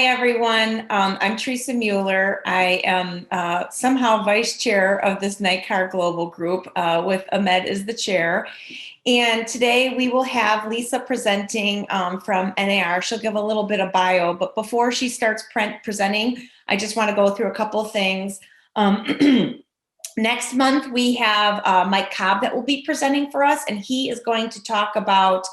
Hi, everyone. I'm Teresa Mueller. I am somehow vice chair of this NICAR global group with Ahmed as the chair. And today we will have Lisa presenting from NAR. She'll give a little bit of bio, but before she starts presenting, I just want to go through a couple of things. Next month, we have Mike Cobb that will be presenting for us, and he is going to talk about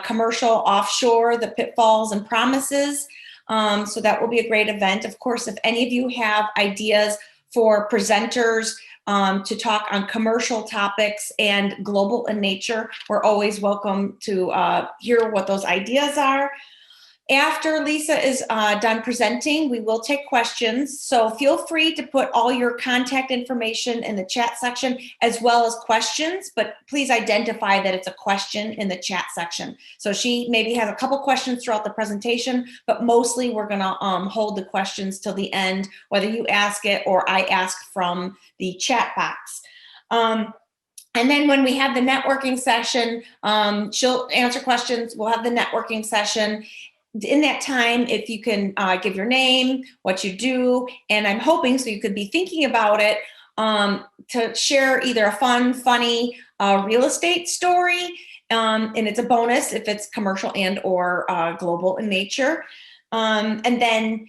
commercial offshore, the pitfalls and promises. So that will be a great event. Of course, if any of you have ideas for presenters to talk on commercial topics and global in nature, we're always welcome to hear what those ideas are. After Lisa is done presenting, we will take questions. So feel free to put all your contact information in the chat section as well as questions, but please identify that it's a question in the chat section. So she maybe has a couple questions throughout the presentation, but mostly we're gonna hold the questions till the end, whether you ask it or I ask from the chat box. And then when we have the networking session, she'll answer questions. We'll have the networking session. In that time, if you can give your name, what you do, and I'm hoping, so you could be thinking about it, to share either a fun, funny real estate story, and it's a bonus if it's commercial and or global in nature. And then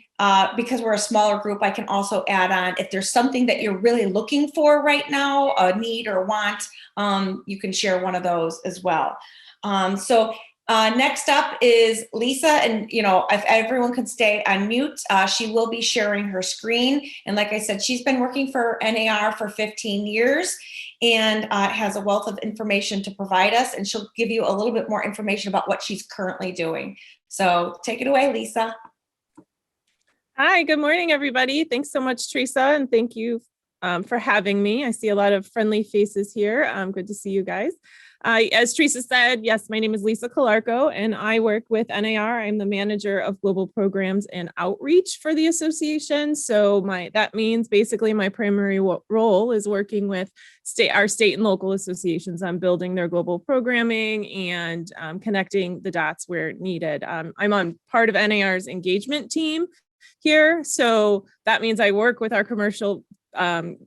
because we're a smaller group, I can also add on if there's something that you're really looking for right now, a need or want, you can share one of those as well. Next up is Lisa, and if everyone could stay on mute, she will be sharing her screen. And like I said, she's been working for NAR for 15 years and has a wealth of information to provide us, and she'll give you a little bit more information about what she's currently doing. So take it away, Lisa. Hi, good morning, everybody. Thanks so much, Teresa, and thank you for having me. I see a lot of friendly faces here. Good to see you guys. As Teresa said, yes, my name is Lisa Calarco, and I work with NAR. I'm the manager of global programs and outreach for the association. So that means basically my primary role is working with our state and local associations on building their global programming and connecting the dots where needed. I'm on part of NAR's engagement team here. So that means I work with our commercial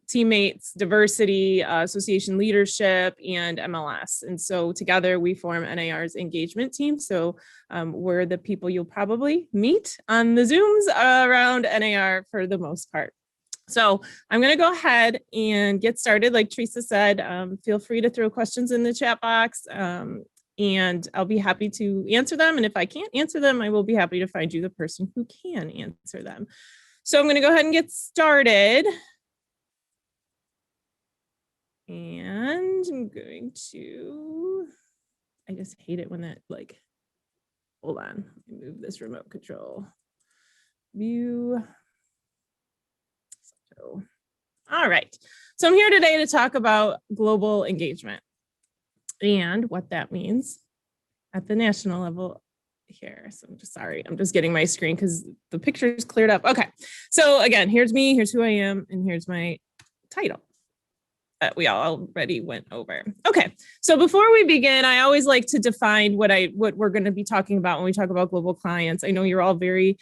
teammates, diversity, association leadership, and MLS. And so together we form NAR's engagement team. So we're the people you'll probably meet on the Zooms around NAR for the most part. So I'm going to go ahead and get started. Like Teresa said, feel free to throw questions in the chat box and I'll be happy to answer them. And if I can't answer them, I will be happy to find you the person who can answer them. So I'm going to go ahead and get started. And I'm going to, I just hate it when that hold on, let me move this remote control view. So, all right. So I'm here today to talk about global engagement and what that means at the national level here. So I'm just sorry, I'm just getting my screen because the picture is cleared up. Okay. So again, here's me, here's who I am, and here's my title that we already went over. Okay, so before we begin, I always like to define what we're going to be talking about when we talk about global clients. I know you're all very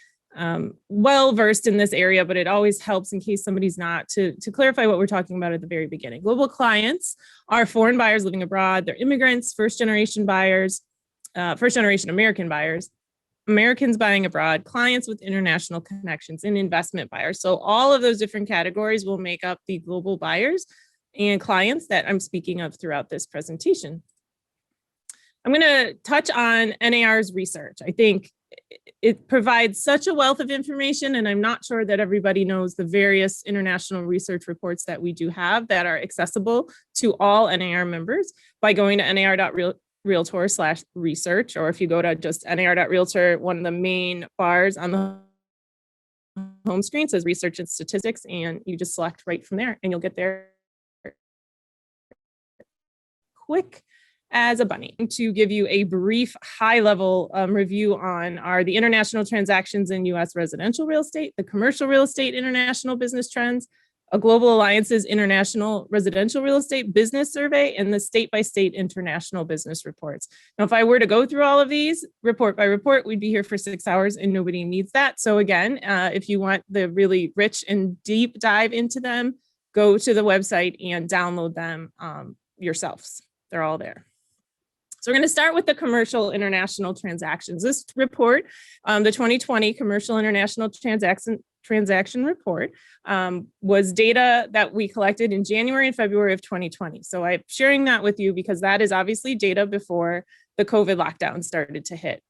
well versed in this area, but it always helps in case somebody's not to clarify what we're talking about at the very beginning. Global clients are foreign buyers living abroad. They're immigrants, first-generation buyers, first-generation American buyers, Americans buying abroad, clients with international connections, and investment buyers. So all of those different categories will make up the global buyers and clients that I'm speaking of throughout this presentation. I'm going to touch on NAR's research. I think it provides such a wealth of information, and I'm not sure that everybody knows the various international research reports that we do have that are accessible to all NAR members by going to nar.realtor/research, or if you go to just nar.realtor, one of the main bars on the home screen says research and statistics, and you just select right from there and you'll get there quick as a bunny. To give you a brief high-level review on the international transactions in U.S. residential real estate, the commercial real estate international business trends, a Global Alliance's International Residential Real Estate Business Survey, and the state-by-state international business reports. Now, if I were to go through all of these report by report, we'd be here for 6 hours and nobody needs that. So again, if you want the really rich and deep dive into them, go to the website and download them yourselves. They're all there. So we're going to start with the commercial international transactions. This report, the 2020 Commercial International Transaction Report, was data that we collected in January and February of 2020. So I'm sharing that with you because that is obviously data before the COVID lockdown started to hit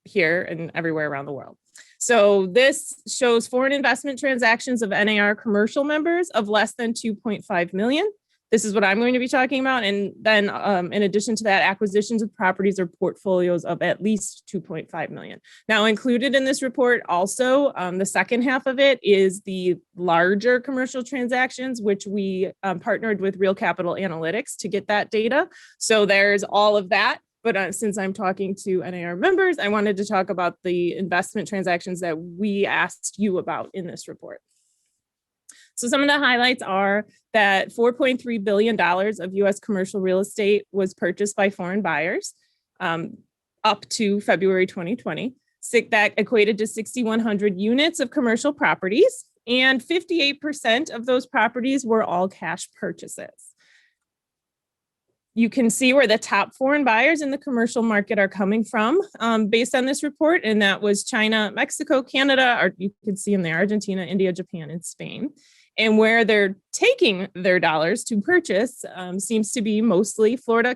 here and everywhere around the world. So this shows foreign investment transactions of NAR commercial members of less than 2.5 million. This is what I'm going to be talking about. And then in addition to that, acquisitions of properties or portfolios of at least 2.5 million. Now included in this report also, the second half of it is the larger commercial transactions, which we partnered with Real Capital Analytics to get that data. So there's all of that. But since I'm talking to NAR members, I wanted to talk about the investment transactions that we asked you about in this report. So some of the highlights are that $4.3 billion of US commercial real estate was purchased by foreign buyers up to February 2020. That equated to 6,100 units of commercial properties, and 58% of those properties were all cash purchases. You can see where the top foreign buyers in the commercial market are coming from based on this report, and that was China, Mexico, Canada, or you can see in there, Argentina, India, Japan, and Spain. And where they're taking their dollars to purchase seems to be mostly Florida,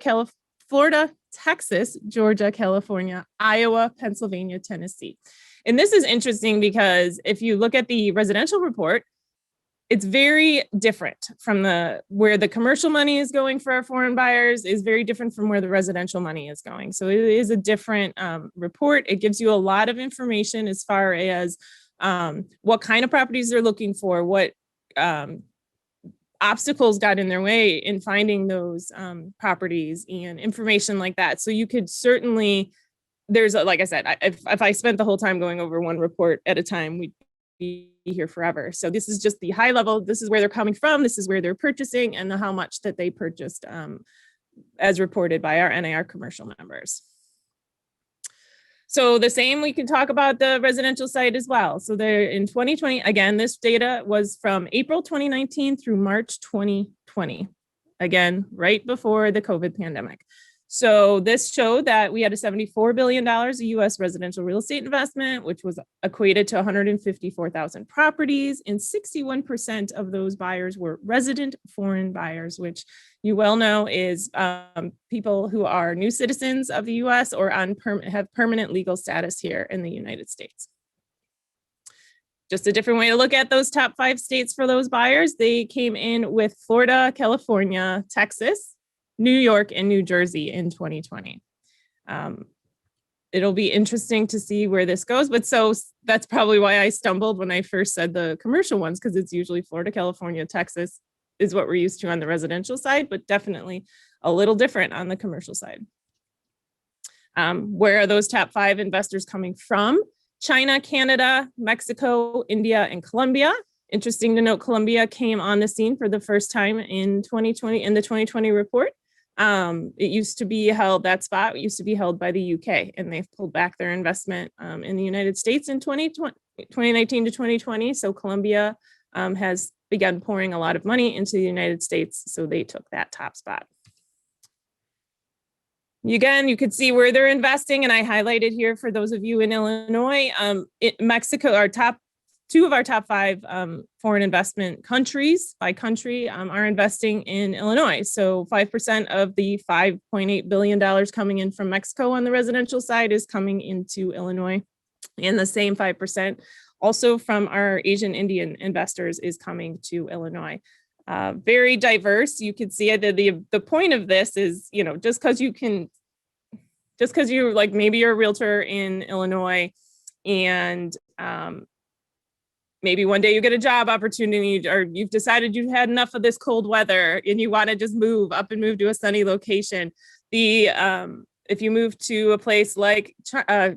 Texas, Georgia, California, Iowa, Pennsylvania, Tennessee. And this is interesting because if you look at the residential report, it's very different from where the commercial money is going for our foreign buyers is very different from where the residential money is going. So it is a different report. It gives you a lot of information as far as what kind of properties they're looking for, what obstacles got in their way in finding those properties and information like that. So you could certainly, like I said, if I spent the whole time going over one report at a time, we'd be here forever. So this is just the high level. This is where they're coming from. This is where they're purchasing and how much that they purchased as reported by our NAR commercial members. So the same, we can talk about the residential side as well. So there in 2020, again, this data was from April 2019 through March 2020. Again, right before the COVID pandemic. So this showed that we had a $74 billion of US residential real estate investment, which was equated to 154,000 properties, and 61% of those buyers were resident foreign buyers, which you well know is people who are new citizens of the US or have permanent legal status here in the United States. Just a different way to look at those top 5 states for those buyers. They came in with Florida, California, Texas, New York, and New Jersey in 2020. It'll be interesting to see where this goes, but so that's probably why I stumbled when I first said the commercial ones, because it's usually Florida, California, Texas is what we're used to on the residential side, but definitely a little different on the commercial side. Where are those top 5 investors coming from? China, Canada, Mexico, India, and Colombia. Interesting to note, Colombia came on the scene for the first time in 2020 in the 2020 report. It used to be held, that spot used to be held by the UK, and they've pulled back their investment in the United States in 2019 to 2020. So Colombia has begun pouring a lot of money into the United States, so they took that top spot. Again, you could see where they're investing, and I highlighted here for those of you in Illinois, Mexico, two of our top 5 foreign investment countries by country are investing in Illinois. So 5% of the $5.8 billion coming in from Mexico on the residential side is coming into Illinois. And the same 5% also from our Asian Indian investors is coming to Illinois. Very diverse. You can see the point of this is, you know, just because you like, maybe you're a realtor in Illinois and maybe one day you get a job opportunity, or you've decided you've had enough of this cold weather and you want to just move to a sunny location. If you move to a place like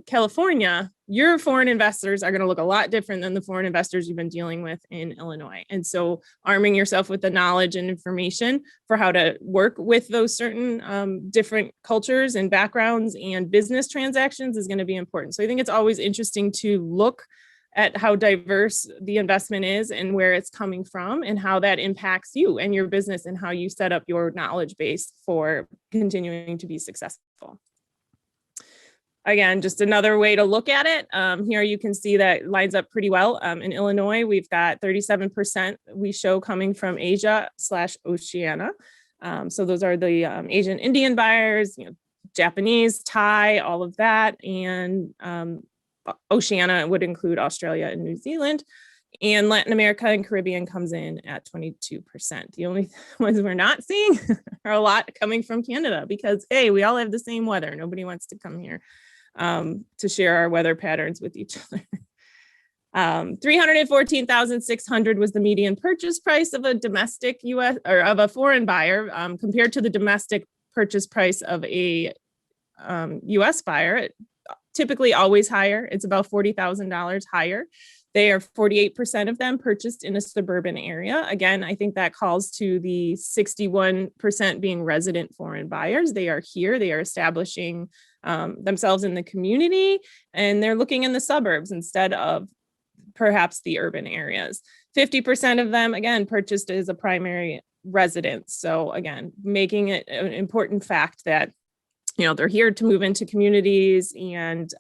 California, your foreign investors are going to look a lot different than the foreign investors you've been dealing with in Illinois. And so arming yourself with the knowledge and information for how to work with those certain different cultures and backgrounds and business transactions is going to be important. So I think it's always interesting to look at how diverse the investment is and where it's coming from and how that impacts you and your business and how you set up your knowledge base for continuing to be successful. Again, just another way to look at it. Here you can see that lines up pretty well. In Illinois, we've got 37% we show coming from Asia/Oceania. So those are the Asian Indian buyers, Japanese, Thai, all of that. And Oceania would include Australia and New Zealand. And Latin America and Caribbean comes in at 22%. The only ones we're not seeing are a lot coming from Canada because, hey, we all have the same weather. Nobody wants to come here to share our weather patterns with each other. 314,600 was the median purchase price of a domestic U.S. or of a foreign buyer compared to the domestic purchase price of a U.S. buyer. Typically always higher. It's about $40,000 higher. They are 48% of them purchased in a suburban area. Again, I think that calls to the 61% being resident foreign buyers. They are here, they are establishing themselves in the community, and they're looking in the suburbs instead of perhaps the urban areas. 50% of them, again, purchased as a primary residence. So again, making it an important fact that they're here to move into communities and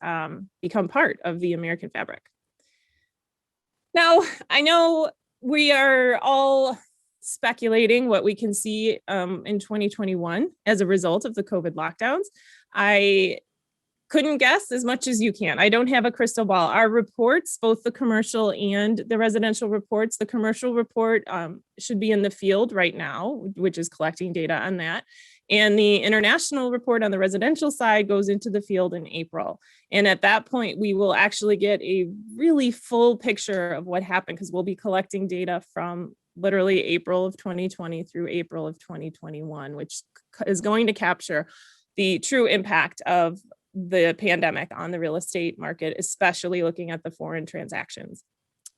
become part of the American fabric. Now, I know we are all speculating what we can see in 2021 as a result of the COVID lockdowns. I couldn't guess as much as you can. I don't have a crystal ball. Our reports, both the commercial and the residential reports, the commercial report should be in the field right now, which is collecting data on that. And the international report on the residential side goes into the field in April. And at that point, we will actually get a really full picture of what happened because we'll be collecting data from literally April of 2020 through April of 2021, which is going to capture the true impact of the pandemic on the real estate market, especially looking at the foreign transactions.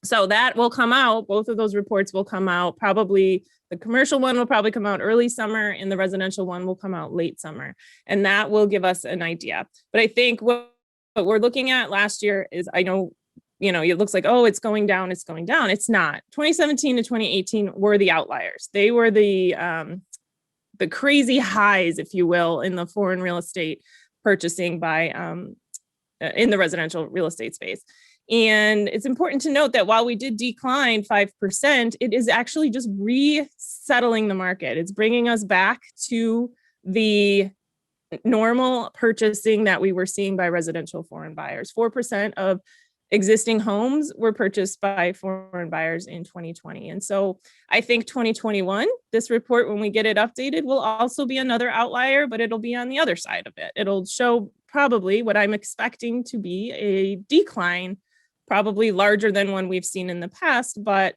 So that will come out, both of those reports will come out, probably the commercial one will probably come out early summer and the residential one will come out late summer. And that will give us an idea. But I think what we're looking at last year is, I know, it looks like, oh, it's going down. It's going down. It's not. 2017 to 2018 were the outliers. They were the crazy highs, if you will, in the foreign real estate purchasing by in the residential real estate space. And it's important to note that while we did decline 5%, it is actually just resettling the market. It's bringing us back to the normal purchasing that we were seeing by residential foreign buyers. 4% of existing homes were purchased by foreign buyers in 2020. And so I think 2021, this report, when we get it updated, will also be another outlier, but it'll be on the other side of it. It'll show probably what I'm expecting to be a decline, probably larger than one we've seen in the past, but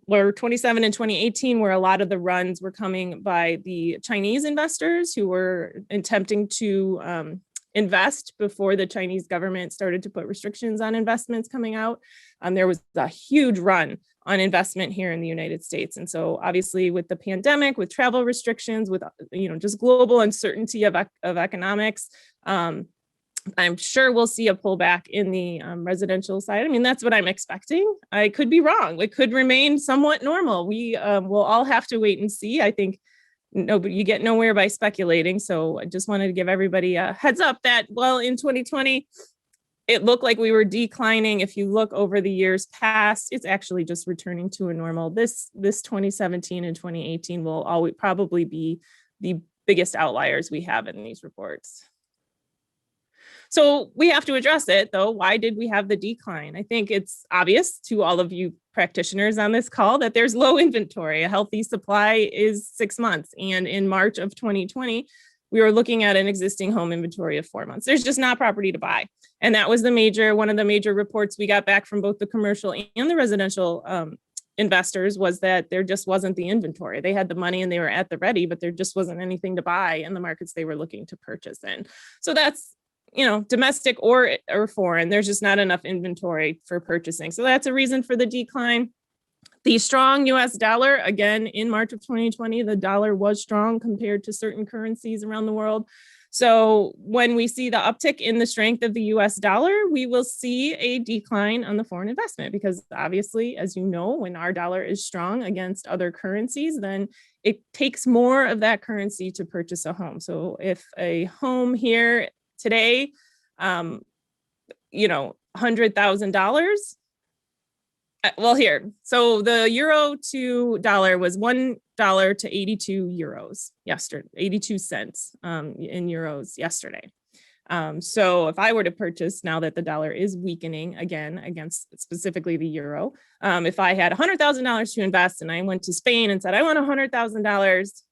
where 27 and 2018, where a lot of the runs were coming by the Chinese investors who were attempting to invest before the Chinese government started to put restrictions on investments coming out. There was a huge run on investment here in the United States. And so obviously with the pandemic, with travel restrictions, with just global uncertainty of economics, I'm sure we'll see a pullback in the residential side. I mean, that's what I'm expecting. I could be wrong. It could remain somewhat normal. We will all have to wait and see. I think you get nowhere by speculating. So I just wanted to give everybody a heads up that, well, in 2020, it looked like we were declining. If you look over the years past, it's actually just returning to a normal. This 2017 and 2018 will always probably be the biggest outliers we have in these reports. So we have to address it, though. Why did we have the decline? I think it's obvious to all of you practitioners on this call that there's low inventory. A healthy supply is 6 months. And in March of 2020, we were looking at an existing home inventory of 4 months. There's just not property to buy. And that was one of the major reports we got back from both the commercial and the residential investors, was that there just wasn't the inventory. They had the money and they were at the ready, but there just wasn't anything to buy in the markets they were looking to purchase in. So that's domestic or foreign. There's just not enough inventory for purchasing. So that's a reason for the decline. The strong US dollar, again, in March of 2020, the dollar was strong compared to certain currencies around the world. So when we see the uptick in the strength of the US dollar, we will see a decline on the foreign investment, because obviously, as you know, when our dollar is strong against other currencies, then it takes more of that currency to purchase a home. So if a home here today, $100,000, well, here, so the euro to dollar was $1 to 82 euros yesterday, 82 cents in euros yesterday. So if I were to purchase, now that the dollar is weakening again against specifically the euro, if I had $100,000 to invest and I went to Spain and said, I want $100,000,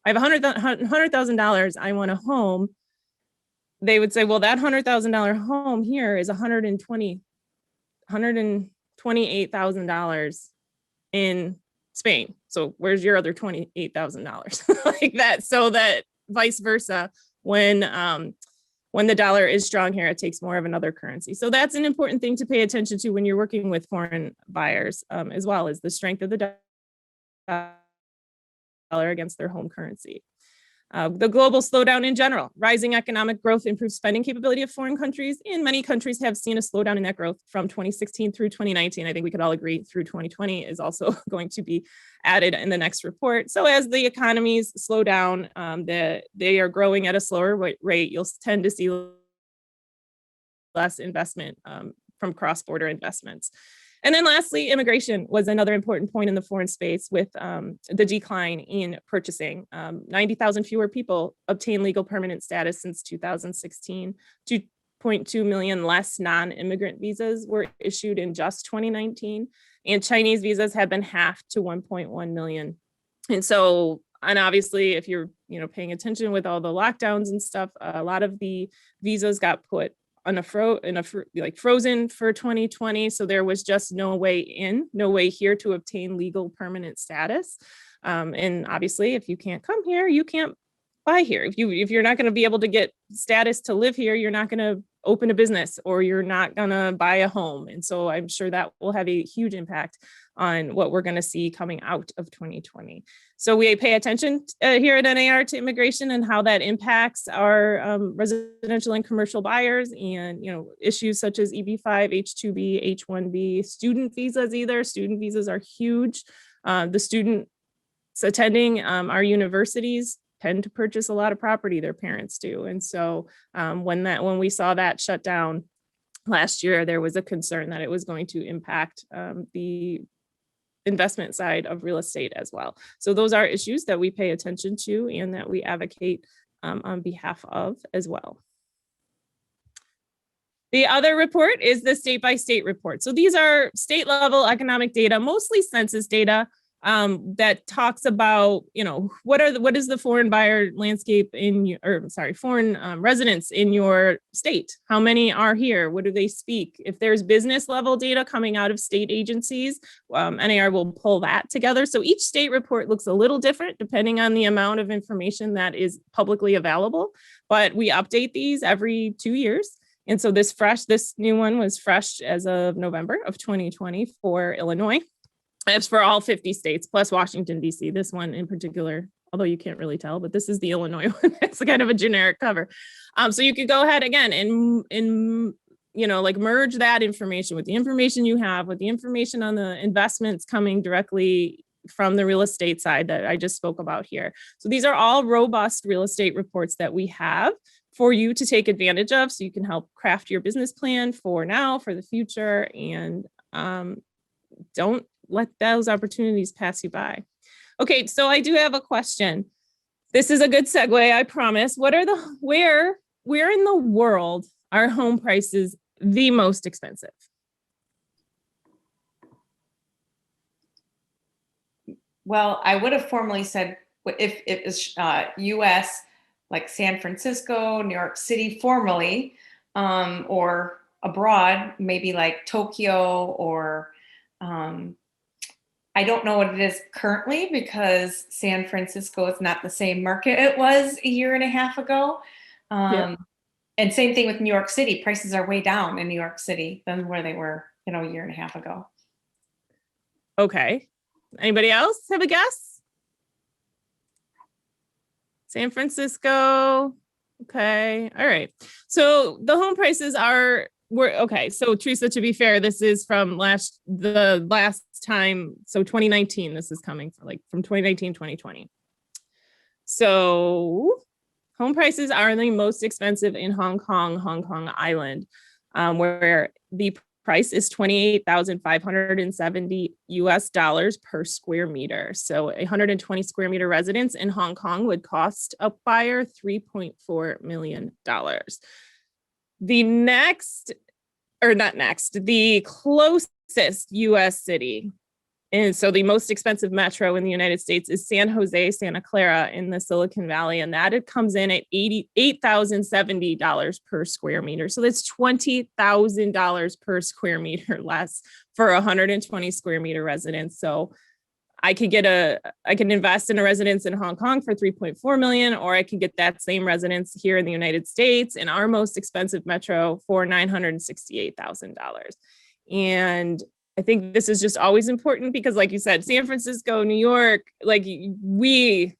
I have $100,000, I want a home, they would say, well, that $100,000 home here is $128,000 in Spain. So where's your other $28,000? Like that. So that vice versa, when the dollar is strong here, it takes more of another currency. So that's an important thing to pay attention to when you're working with foreign buyers, as well as the strength of the dollar against their home currency. The global slowdown in general, rising economic growth improves spending capability of foreign countries, and many countries have seen a slowdown in that growth from 2016 through 2019. I think we could all agree through 2020 is also going to be added in the next report. So as the economies slow down, they are growing at a slower rate, you'll tend to see less investment from cross-border investments. And then lastly, immigration was another important point in the foreign space with the decline in purchasing. 90,000 fewer people obtained legal permanent status since 2016. 2.2 million less non-immigrant visas were issued in just 2019. And Chinese visas have been halved to 1.1 million. And obviously, if you're paying attention with all the lockdowns and stuff, a lot of the visas got put on frozen for 2020. So there was just no way here to obtain legal permanent status. And obviously, if you can't come here, you can't buy here. If you're not going to be able to get status to live here, you're not going to open a business or you're not going to buy a home. And so I'm sure that will have a huge impact on what we're going to see coming out of 2020. So we pay attention here at NICAR to immigration and how that impacts our residential and commercial buyers, and issues such as EB-5, H-2B, H-1B, student visas. Student visas are huge. The students attending our universities tend to purchase a lot of property, their parents do. And so when we saw that shut down last year, there was a concern that it was going to impact the investment side of real estate as well. So those are issues that we pay attention to and that we advocate on behalf of as well. The other report is the state by state report. So these are state level economic data, mostly census data, that talks about, what is the foreign buyer landscape foreign residents in your state? How many are here? What do they speak? If there's business level data coming out of state agencies, NAR will pull that together. So each state report looks a little different depending on the amount of information that is publicly available, but we update these every 2 years. And so this new one was fresh as of November of 2020 for Illinois. It's for all 50 states plus Washington, D.C. This one in particular, although you can't really tell, but this is the Illinois one. It's kind of a generic cover. So you could go ahead again and merge that information with the information you have, with the information on the investments coming directly from the real estate side that I just spoke about here. So these are all robust real estate reports that we have for you to take advantage of, so you can help craft your business plan for now, for the future, and don't let those opportunities pass you by. Okay, so I do have a question. This is a good segue, I promise. Where in the world are home prices the most expensive? Well, I would have formally said if it was US, like San Francisco, New York City formally, or abroad, maybe like Tokyo or I don't know what it is currently because San Francisco is not the same market it was a year and a half ago. Yeah. And same thing with New York City. Prices are way down in New York City than where they were, a year and a half ago. Okay. Anybody else have a guess? San Francisco. Okay. All right. So the home prices were okay. So Teresa, to be fair, this is from the last time. So 2019, this is coming from 2019, 2020. So home prices are the most expensive in Hong Kong Island, where the price is $28,570 per square meter. So a 120 square meter residence in Hong Kong would cost a buyer $3.4 million. The closest US city, and so the most expensive metro in the United States, is San Jose, Santa Clara in the Silicon Valley. And that it comes in at $88,070 per square meter. So that's $20,000 per square meter less for a 120 square meter residence. So I can invest in a residence in Hong Kong for 3.4 million, or I can get that same residence here in the United States in our most expensive metro for $968,000. And I think this is just always important because, like you said, San Francisco, New York, we're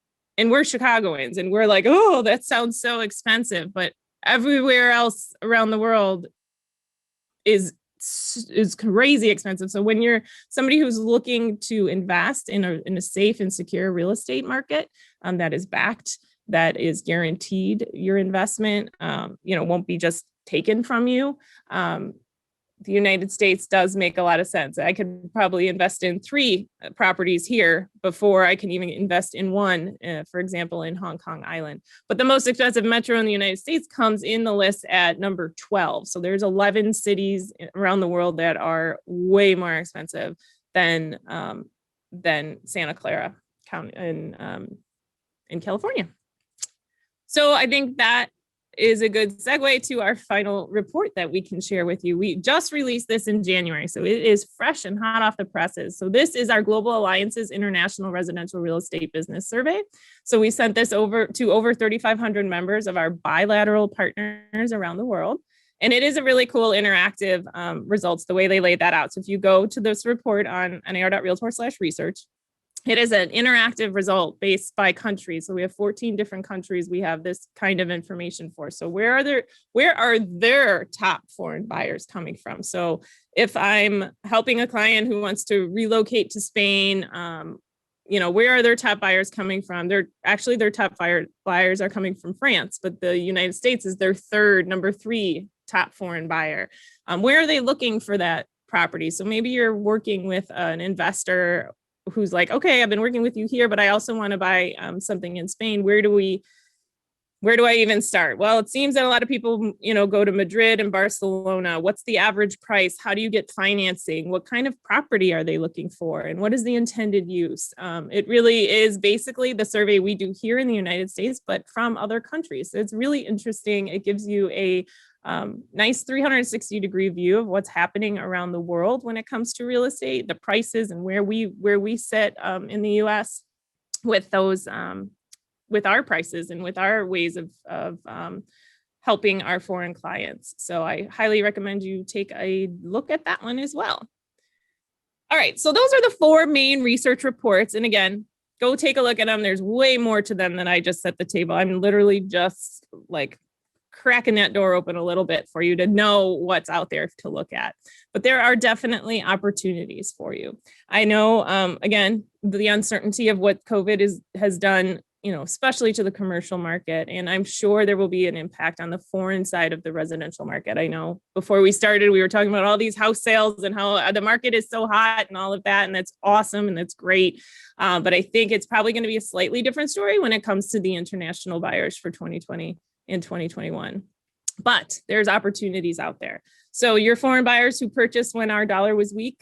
Chicagoans and we're like, oh, that sounds so expensive. But everywhere else around the world is crazy expensive. So when you're somebody who's looking to invest in a safe and secure real estate market that is backed, that is guaranteed, your investment, won't be just taken from you. The United States does make a lot of sense. I could probably invest in 3 properties here before I can even invest in one, for example, in Hong Kong Island. But the most expensive metro in the United States comes in the list at number 12. So there's 11 cities around the world that are way more expensive than Santa Clara County in California. So I think that is a good segue to our final report that we can share with you. We just released this in January, so it is fresh and hot off the presses. So this is our Global Alliances International Residential Real Estate Business Survey. So we sent this over to over 3,500 members of our bilateral partners around the world. And it is a really cool interactive results, the way they laid that out. So if you go to this report on NAR.realtor/research, it is an interactive result based by country. So we have 14 different countries we have this kind of information for. So where are their top foreign buyers coming from? So if I'm helping a client who wants to relocate to Spain, where are their top buyers coming from? Their top buyers are coming from France, but the United States is their number 3 top foreign buyer. Where are they looking for that property? So maybe you're working with an investor who's like, okay, I've been working with you here, but I also want to buy something in Spain. Where do I even start? Well, it seems that a lot of people, go to Madrid and Barcelona. What's the average price? How do you get financing? What kind of property are they looking for? And what is the intended use? It really is basically the survey we do here in the United States, but from other countries. So it's really interesting. It gives you a nice 360-degree view of what's happening around the world when it comes to real estate, the prices, and where we sit in the U.S. with those, with our prices and with our ways of helping our foreign clients. So I highly recommend you take a look at that one as well. All right, so those are the 4 main research reports, and again, go take a look at them. There's way more to them than I just set the table. I'm literally just cracking that door open a little bit for you to know what's out there to look at. But there are definitely opportunities for you. I know, again, the uncertainty of what COVID has done, especially to the commercial market. And I'm sure there will be an impact on the foreign side of the residential market. I know before we started, we were talking about all these house sales and how the market is so hot and all of that. And that's awesome. And that's great. But I think it's probably going to be a slightly different story when it comes to the international buyers for 2020 and 2021. But there's opportunities out there. So your foreign buyers who purchased when our dollar was weak,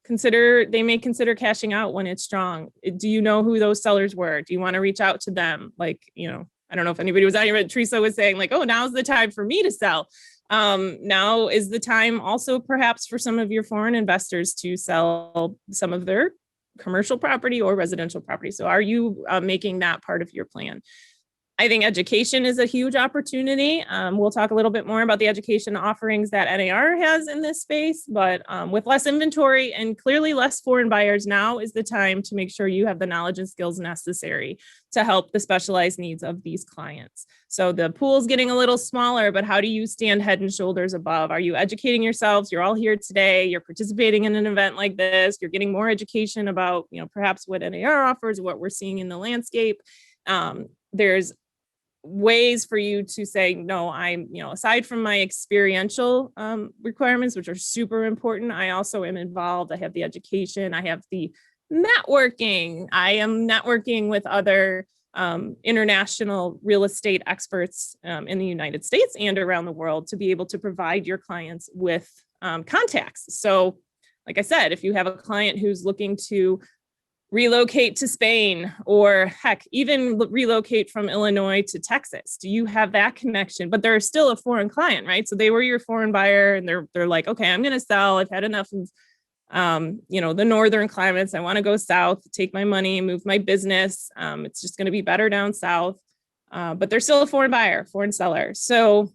they may consider cashing out when it's strong. Do you know who those sellers were? Do you want to reach out to them? I don't know if anybody was out here, but Teresa was saying oh, now's the time for me to sell. Now is the time also perhaps for some of your foreign investors to sell some of their commercial property or residential property. So are you making that part of your plan? I think education is a huge opportunity. We'll talk a little bit more about the education offerings that NAR has in this space, but with less inventory and clearly less foreign buyers, now is the time to make sure you have the knowledge and skills necessary to help the specialized needs of these clients. So the pool's getting a little smaller, but how do you stand head and shoulders above? Are you educating yourselves? You're all here today. You're participating in an event like this. You're getting more education about, perhaps what NAR offers, what we're seeing in the landscape. There's ways for you to say, no, I'm, aside from my experiential requirements, which are super important, I also am involved. I have the education, I have the networking. I am networking with other international real estate experts in the United States and around the world to be able to provide your clients with contacts. So, like I said, if you have a client who's looking to relocate to Spain, or heck, even relocate from Illinois to Texas, do you have that connection? But they're still a foreign client, right? So they were your foreign buyer, and they're like, okay, I'm going to sell. I've had enough of, the northern climates. I want to go south, take my money, move my business. It's just going to be better down south. But they're still a foreign buyer, foreign seller. So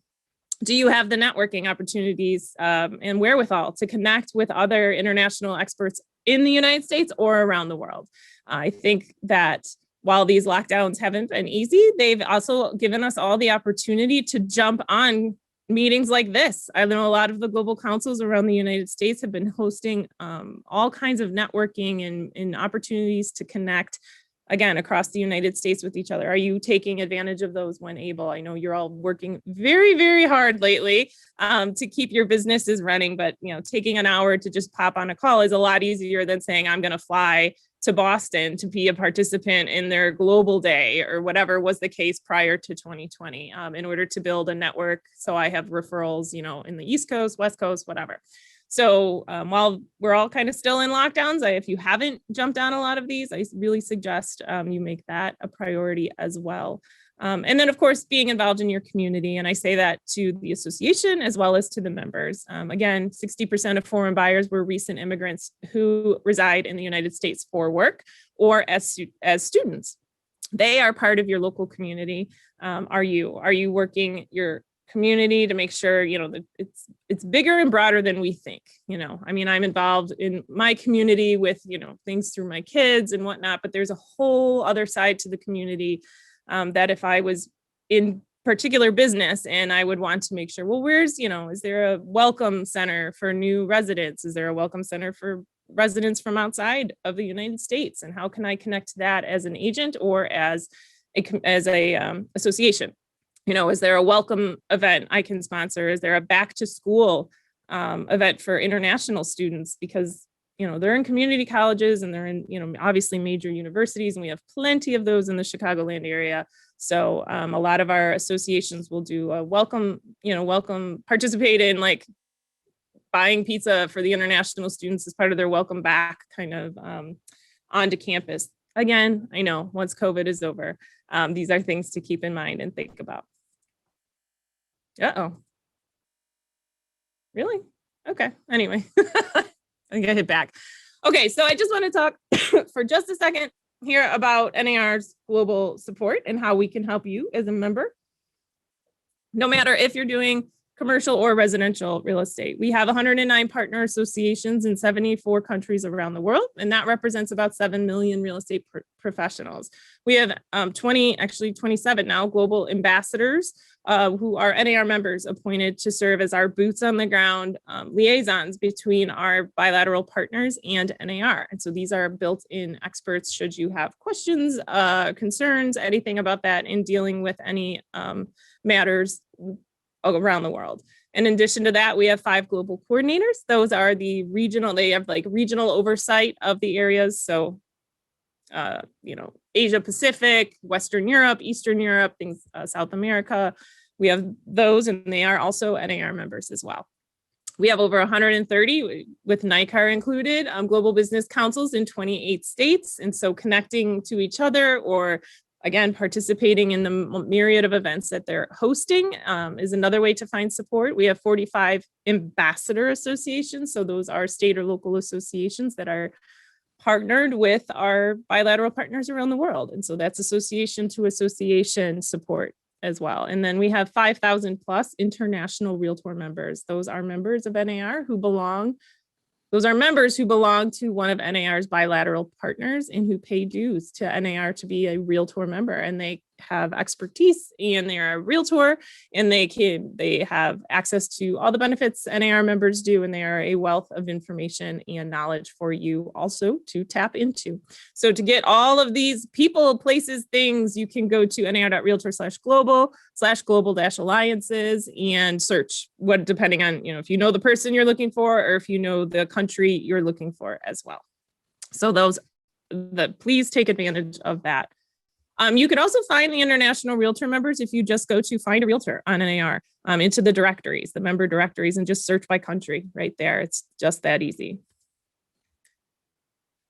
do you have the networking opportunities and wherewithal to connect with other international experts in the United States or around the world? I think that while these lockdowns haven't been easy, they've also given us all the opportunity to jump on meetings like this. I know a lot of the global councils around the United States have been hosting all kinds of networking and opportunities to connect, again, across the United States with each other. Are you taking advantage of those when able? I know you're all working very, very hard lately to keep your businesses running, but taking an hour to just pop on a call is a lot easier than saying, I'm going to fly to Boston to be a participant in their global day or whatever was the case prior to 2020 in order to build a network. So I have referrals, in the East Coast, West Coast, whatever. So while we're all kind of still in lockdowns, if you haven't jumped on a lot of these, I really suggest you make that a priority as well. And then, of course, being involved in your community. And I say that to the association as well as to the members. Again, 60% of foreign buyers were recent immigrants who reside in the United States for work or as students. They are part of your local community. Are you working your community to make sure that it's bigger and broader than we think? I'm involved in my community with things through my kids and whatnot, but there's a whole other side to the community that if I was in particular business and I would want to make sure, well, is there a welcome center for new residents? Is there a welcome center for residents from outside of the United States? And how can I connect that as an agent or as a association? Is there a welcome event I can sponsor? Is there a back to school event for international students? Because, they're in community colleges and they're in, obviously major universities, and we have plenty of those in the Chicagoland area. So a lot of our associations will do a welcome, participate in like buying pizza for the international students as part of their welcome back kind of onto campus. Again, I know once COVID is over, these are things to keep in mind and think about. Uh-oh. Really? Okay. Anyway, I think I hit back. Okay. So I just want to talk for just a second here about NAR's global support and how we can help you as a member. No matter if you're doing commercial or residential real estate. We have 109 partner associations in 74 countries around the world, and that represents about 7 million real estate professionals. We have 27 now global ambassadors who are NAR members appointed to serve as our boots on the ground liaisons between our bilateral partners and NAR. And so these are built-in experts should you have questions, concerns, anything about that in dealing with any matters around the world. In addition to that, we have 5 global coordinators. Those are the regional, they have like regional oversight of the areas. So, Asia Pacific, Western Europe, Eastern Europe, things, South America. We have those, and they are also NAR members as well. We have over 130 with NICAR included, global business councils in 28 states. And so connecting to each other or again, participating in the myriad of events that they're hosting is another way to find support. We have 45 ambassador associations. So those are state or local associations that are partnered with our bilateral partners around the world. And so that's association to association support as well. And then we have 5,000 plus international Realtor members. Those are members of NAR who belong. Those are members who belong to one of NAR's bilateral partners and who pay dues to NAR to be a Realtor member. And they have expertise and they're a Realtor and they have access to all the benefits NAR members do. And they are a wealth of information and knowledge for you also to tap into. So to get all of these people, places, things, you can go to nar.realtor/global/global-alliances and search what, depending on, if you know the person you're looking for or if you know the country you're looking for as well. So please take advantage of that. You could also find the international Realtor members if you just go to Find a Realtor on NAR into the directories, the member directories, and just search by country right there. It's just that easy.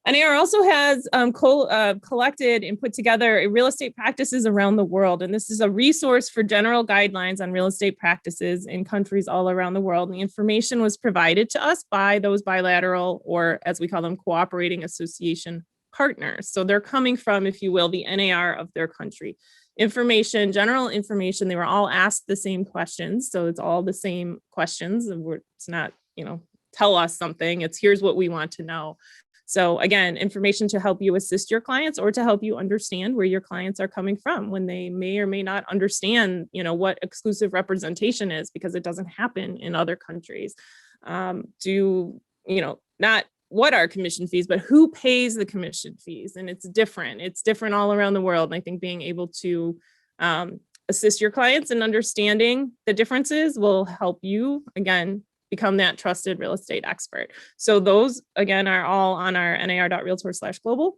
NAR also has collected and put together real estate practices around the world. And this is a resource for general guidelines on real estate practices in countries all around the world. And the information was provided to us by those bilateral, or as we call them, cooperating association partners. So they're coming from, if you will, the NAR of their country. Information, general information, they were all asked the same questions. So it's all the same questions. It's not, tell us something. It's here's what we want to know. So again, information to help you assist your clients or to help you understand where your clients are coming from when they may or may not understand, what exclusive representation is, because it doesn't happen in other countries. Not what are commission fees, but who pays the commission fees. And it's different. It's different all around the world. And I think being able to assist your clients in understanding the differences will help you, again, become that trusted real estate expert. So those, again, are all on our nar.realtor/global.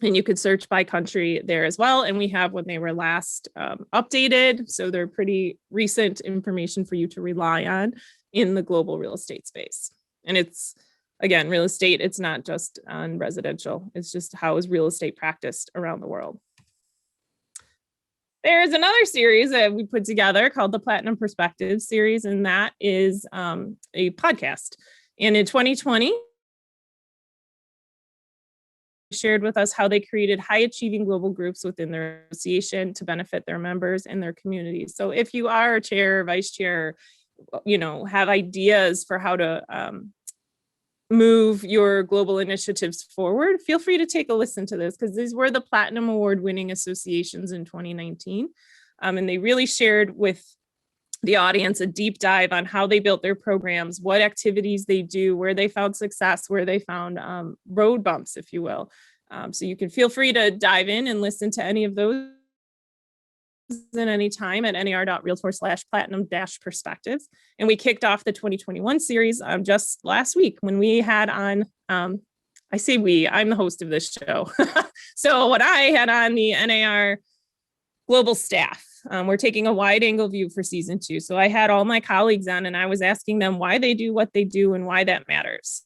And you could search by country there as well. And we have when they were last updated. So they're pretty recent information for you to rely on in the global real estate space. And it's, again, real estate, it's not just on residential. It's just how is real estate practiced around the world. There's another series that we put together called the Platinum Perspective series, and that is a podcast. And in 2020, shared with us how they created high achieving global groups within their association to benefit their members and their communities. So if you are a chair, vice chair, have ideas for how to move your global initiatives forward, feel free to take a listen to this, because these were the Platinum Award winning associations in 2019. And they really shared with the audience a deep dive on how they built their programs, what activities they do, where they found success, where they found road bumps, if you will. So you can feel free to dive in and listen to any of those at any time at nar.realtor/platinum-perspectives. And we kicked off the 2021 series just last week when we had on, I say we, I'm the host of this show. So what I had on the NAR global staff, we're taking a wide angle view for season 2. So I had all my colleagues on and I was asking them why they do what they do and why that matters.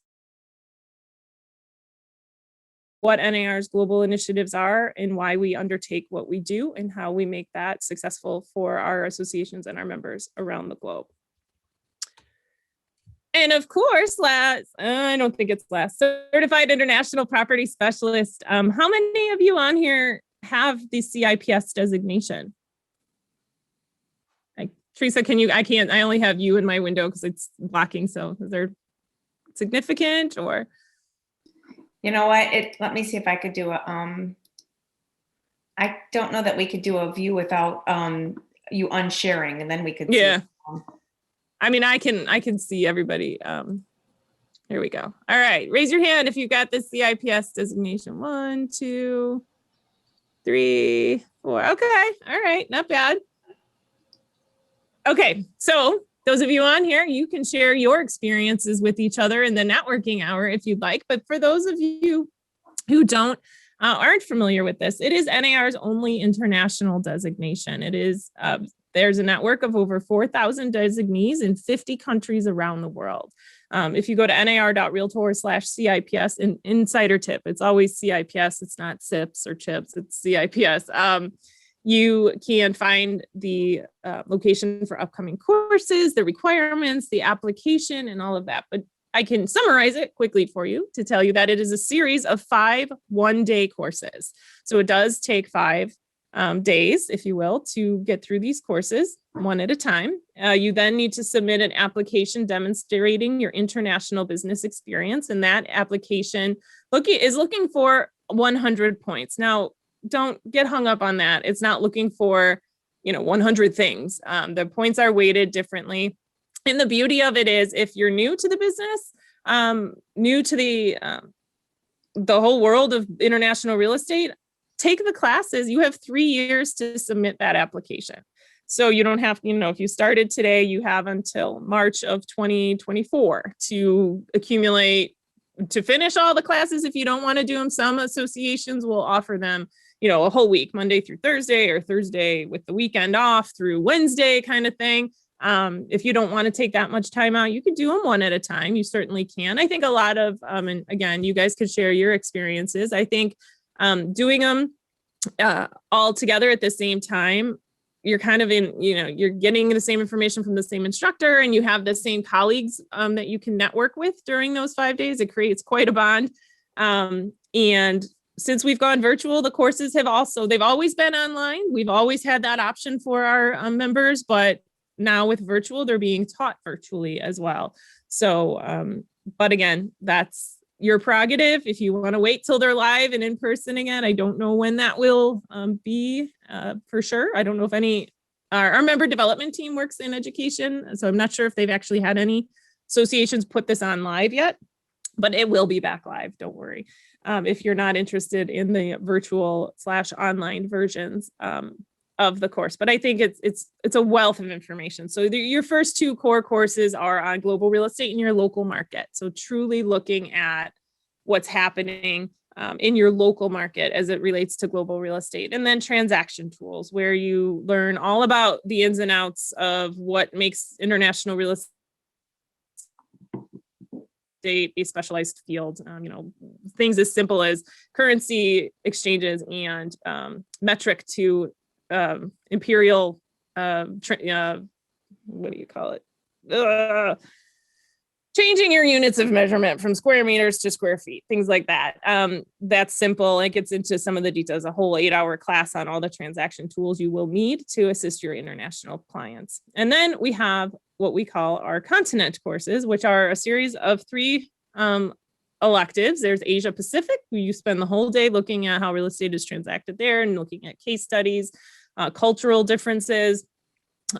What NAR's global initiatives are and why we undertake what we do and how we make that successful for our associations and our members around the globe. And of course, I don't think it's last, Certified International Property Specialist. How many of you on here have the CIPS designation? Teresa, I only have you in my window because it's blocking. So is there significant or? You know what? Let me see if I could do a, I don't know that we could do a view without you unsharing, and then we could yeah. see. I mean, I can see everybody. Here we go. All right. Raise your hand if you've got the CIPS designation. 1, 2, 3, 4. Okay. All right. Not bad. Okay. So those of you on here, you can share your experiences with each other in the networking hour if you'd like. But for those of you who aren't familiar with this, it is NAR's only international designation. It is, there's a network of over 4,000 designees in 50 countries around the world. If you go to nar.realtor/CIPS, an insider tip, it's always CIPS. It's not SIPS or CHIPS, it's CIPS. You can find the location for upcoming courses, the requirements, the application, and all of that. But I can summarize it quickly for you to tell you that it is a series of 5 one-day courses. So it does take 5 days, if you will, to get through these courses one at a time. You then need to submit an application demonstrating your international business experience. And that application is looking for 100 points. Now, don't get hung up on that. It's not looking for, 100 things. The points are weighted differently. And the beauty of it is, if you're new to the business, new to the whole world of international real estate, take the classes. You have 3 years to submit that application. So you don't have, if you started today, you have until March of 2024 to accumulate, to finish all the classes. If you don't want to do them, some associations will offer them, a whole week, Monday through Thursday, or Thursday with the weekend off through Wednesday kind of thing. If you don't want to take that much time out, you can do them one at a time. You certainly can. I think a lot of, and again, you guys could share your experiences. I think doing them all together at the same time, you're kind of in, you're getting the same information from the same instructor, and you have the same colleagues that you can network with during those 5 days. It creates quite a bond. And since we've gone virtual, the courses they've always been online. We've always had that option for our members, but now with virtual, they're being taught virtually as well. So, but again, that's your prerogative. If you want to wait till they're live and in person again, I don't know when that will be for sure. I don't know if our member development team works in education, so I'm not sure if they've actually had any associations put this on live yet, but it will be back live. Don't worry. If you're not interested in the virtual/online versions of the course, but I think it's a wealth of information. So your first 2 core courses are on global real estate in your local market. So truly looking at what's happening in your local market as it relates to global real estate. And then transaction tools, where you learn all about the ins and outs of what makes international real estate a specialized field. Things as simple as currency exchanges and metric to imperial, what do you call it? Changing your units of measurement from square meters to square feet, things like that. That's simple. It gets into some of the details, a whole 8-hour class on all the transaction tools you will need to assist your international clients. And then we have what we call our continent courses, which are a series of 3 electives. There's Asia Pacific, where you spend the whole day looking at how real estate is transacted there and looking at case studies, cultural differences,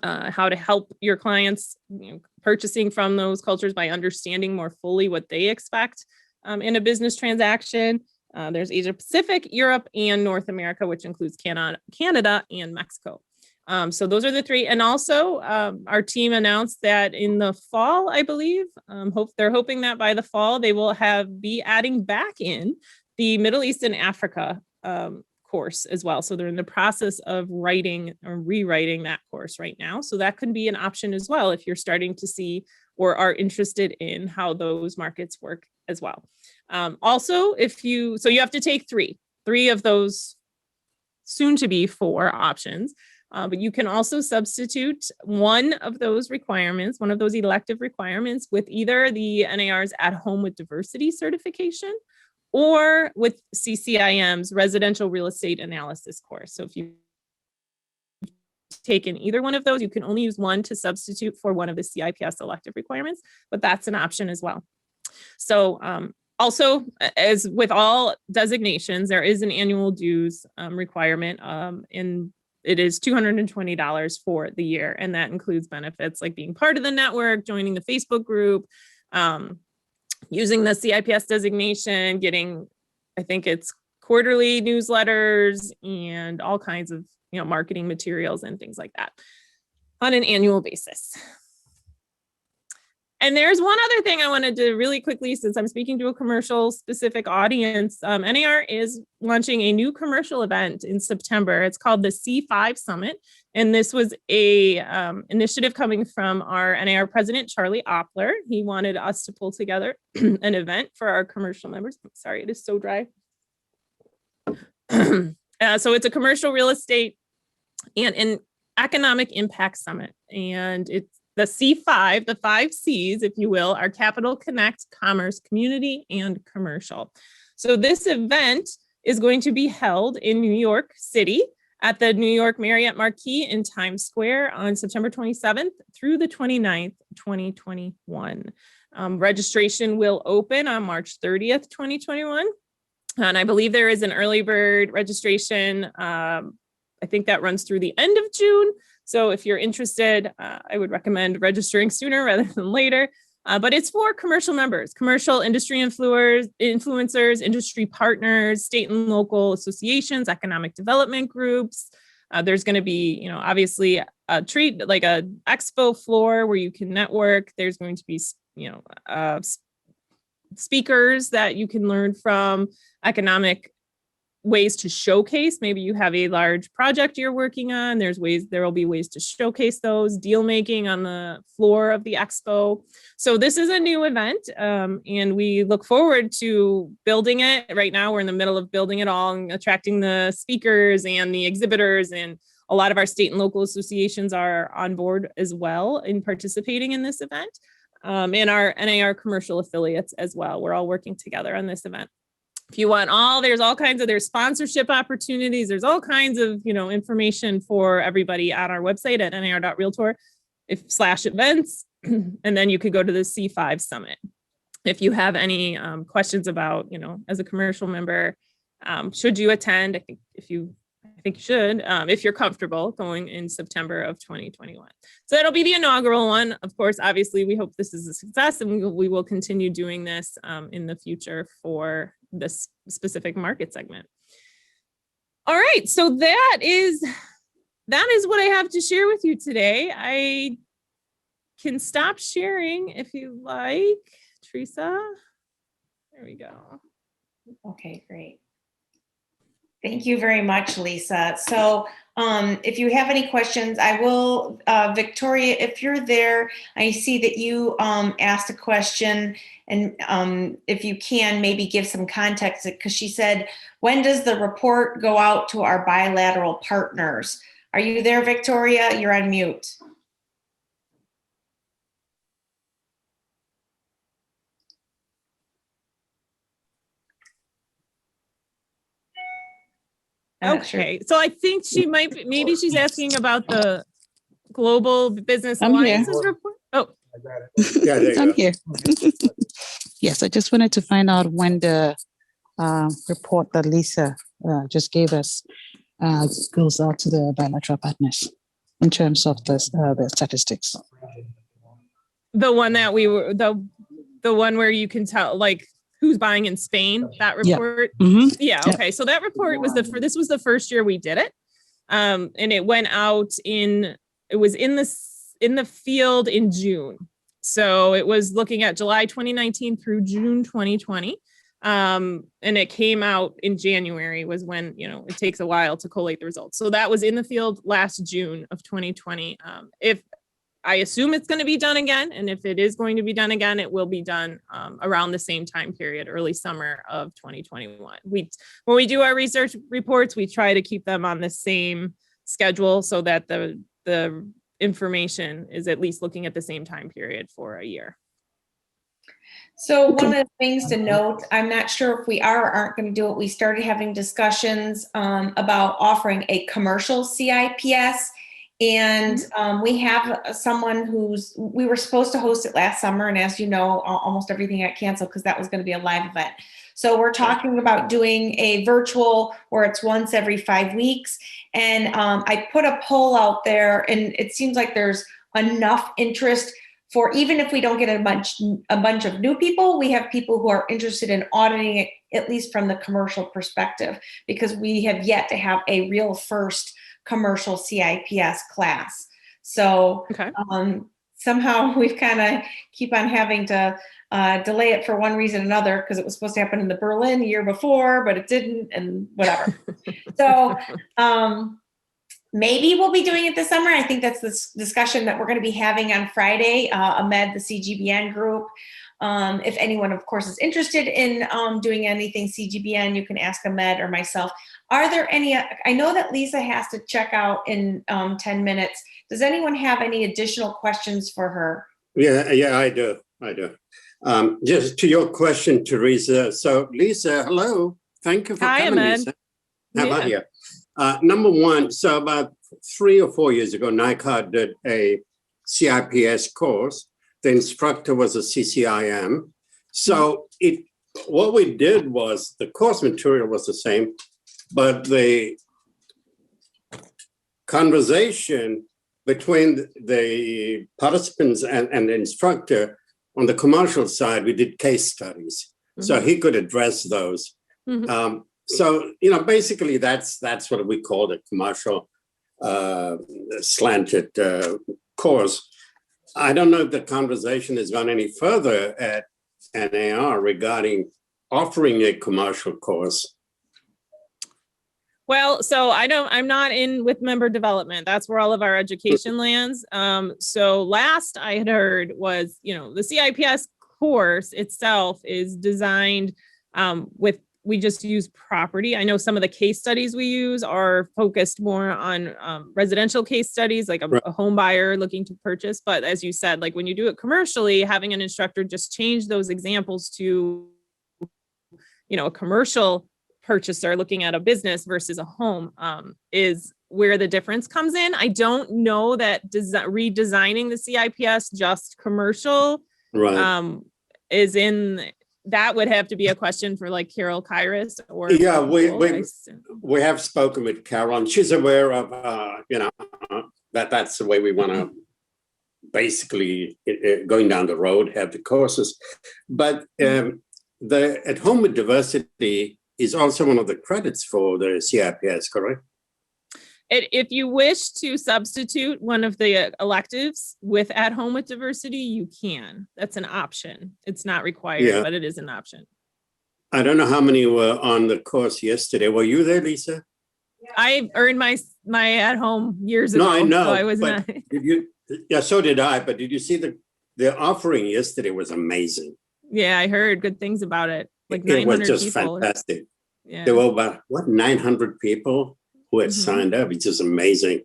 how to help your clients purchasing from those cultures by understanding more fully what they expect in a business transaction. There's Asia Pacific, Europe, and North America, which includes Canada and Mexico. So those are the 3. And also our team announced that in the fall, I believe, they're hoping that by the fall, they will be adding back in the Middle East and Africa course as well. So they're in the process of writing or rewriting that course right now. So that could be an option as well if you're starting to see or are interested in how those markets work as well. Also, you have to take three of those soon to be 4 options. But you can also substitute one of those elective requirements with either the NAR's At Home with Diversity certification or with CCIM's Residential Real Estate Analysis course. So if you've taken either one of those, you can only use one to substitute for one of the CIPS elective requirements, but that's an option as well. So also, as with all designations, there is an annual dues requirement, and it is $220 for the year. And that includes benefits like being part of the network, joining the Facebook group, using the CIPS designation, getting, I think it's quarterly newsletters and all kinds of, marketing materials and things like that on an annual basis. And there's one other thing I wanted to really quickly, since I'm speaking to a commercial specific audience, NAR is launching a new commercial event in September. It's called the C5 Summit. And this was a initiative coming from our NAR president, Charlie Oppler. He wanted us to pull together an event for our commercial members. I'm sorry, it is so dry. So it's a commercial real estate and an economic impact summit. And the C5, the 5 Cs, if you will, are capital, connect, commerce, community, and commercial. So this event is going to be held in New York City at the New York Marriott Marquis in Times Square on September 27th through the 29th, 2021. Registration will open on March 30th, 2021. And I believe there is an early bird registration. I think that runs through the end of June. So if you're interested, I would recommend registering sooner rather than later. But it's for commercial members, commercial industry influencers, industry partners, state and local associations, economic development groups. There's going to be, obviously a treat like a expo floor where you can network. There's going to be, speakers that you can learn from, economic ways to showcase. Maybe you have a large project you're working on. There will be ways to showcase those, deal making on the floor of the expo. So this is a new event, and we look forward to building it. Right now, we're in the middle of building it all and attracting the speakers and the exhibitors, and a lot of our state and local associations are on board as well in participating in this event, and our NICAR commercial affiliates as well. We're all working together on this event. If you want there's sponsorship opportunities. There's all kinds of, information for everybody on our website at nicr.realtor/events. And then you could go to the C5 Summit. If you have any questions about, as a commercial member, should you attend? I think you should, if you're comfortable going in September of 2021. So that'll be the inaugural one. Of course, obviously, we hope this is a success, and we will continue doing this in the future for this specific market segment. All right, so that is what I have to share with you today. I can stop sharing if you like, Teresa. There we go. Okay, great. Thank you very much, Lisa. So if you have any questions, I will, Victoria, if you're there, I see that you asked a question, and if you can maybe give some context, because she said, when does the report go out to our bilateral partners? Are you there, Victoria? You're on mute. Okay, so I think maybe she's asking about the Global Business I'm here. Alliances report. Oh, Yeah, there you I'm go. here. Yes, I just wanted to find out when the report that Lisa just gave us goes out to the bilateral partners in terms of the statistics. the one that we were the one where you can tell like who's buying in Spain, that report. Mm-hmm. Yeah. Okay. So that report was this was the first year we did it. And it went out it was in the field in June. So it was looking at July 2019 through June 2020. And it came out in January was when, it takes a while to collate the results. So that was in the field last June of 2020. If I assume it's going to be done again, and if it is going to be done again, it will be done around the same time period, early summer of 2021. When we do our research reports, we try to keep them on the same schedule so that the information is at least looking at the same time period for a year. So one of the things to note, I'm not sure if we are or aren't going to do it. We started having discussions about offering a commercial CIPS. And we have someone we were supposed to host it last summer. And as you know, almost everything got canceled because that was going to be a live event. So we're talking about doing a virtual where it's once every 5 weeks. And I put a poll out there, and it seems like there's enough interest for, even if we don't get a bunch of new people, we have people who are interested in auditing it, at least from the commercial perspective, because we have yet to have a real first commercial CIPS class. So okay. Somehow we've kind of keep on having to delay it for one reason or another, because it was supposed to happen in the Berlin year before, but it didn't, and whatever. So maybe we'll be doing it this summer. I think that's this discussion that we're going to be having on Friday. Ahmed, the CGBN group. If anyone, of course, is interested in doing anything CGBN, you can ask Ahmed or myself. Are there any, I know that Lisa has to check out in 10 minutes. Does anyone have any additional questions for her? Yeah, I do. Just to your question, Teresa. So, Lisa, hello. Thank you for Hi, coming, Ahmed. Lisa. How about you? Number one, so about 3 or 4 years ago, NICAR did a CIPS course. The instructor was a CCIM. So what we did was the course material was the same, but the conversation between the participants and the instructor on the commercial side, we did case studies. So he could address those. So, basically that's what we call the commercial slanted course. I don't know if the conversation has gone any further at NAR regarding offering a commercial course. Well, so I'm not in with member development. That's where all of our education lands. So last I had heard was, the CIPS course itself is designed we just use property. I know some of the case studies we use are focused more on residential case studies, like a home buyer looking to purchase. But as you said, like when you do it commercially, having an instructor just change those examples to, a commercial purchaser looking at a business versus a home is where the difference comes in. I don't know that redesigning the CIPS just commercial is in. That would have to be a question for like Carol Kairos or we have spoken with Carol, and she's aware of that's the way we want to basically going down the road have the courses. But the At Home with Diversity is also one of the credits for the CIPS, correct? If you wish to substitute one of the electives with At Home with Diversity, you can. That's an option. It's not required, but it is an option. I don't know how many were on the course yesterday. Were you there, Lisa? I earned my At Home years ago. No, I know. So I was not. Did you? Yeah, so did I. But did you see the offering yesterday was amazing. Yeah, I heard good things about it. Like 900 it was just people. Fantastic. Yeah. There were about 900 people who had signed up. It's just amazing.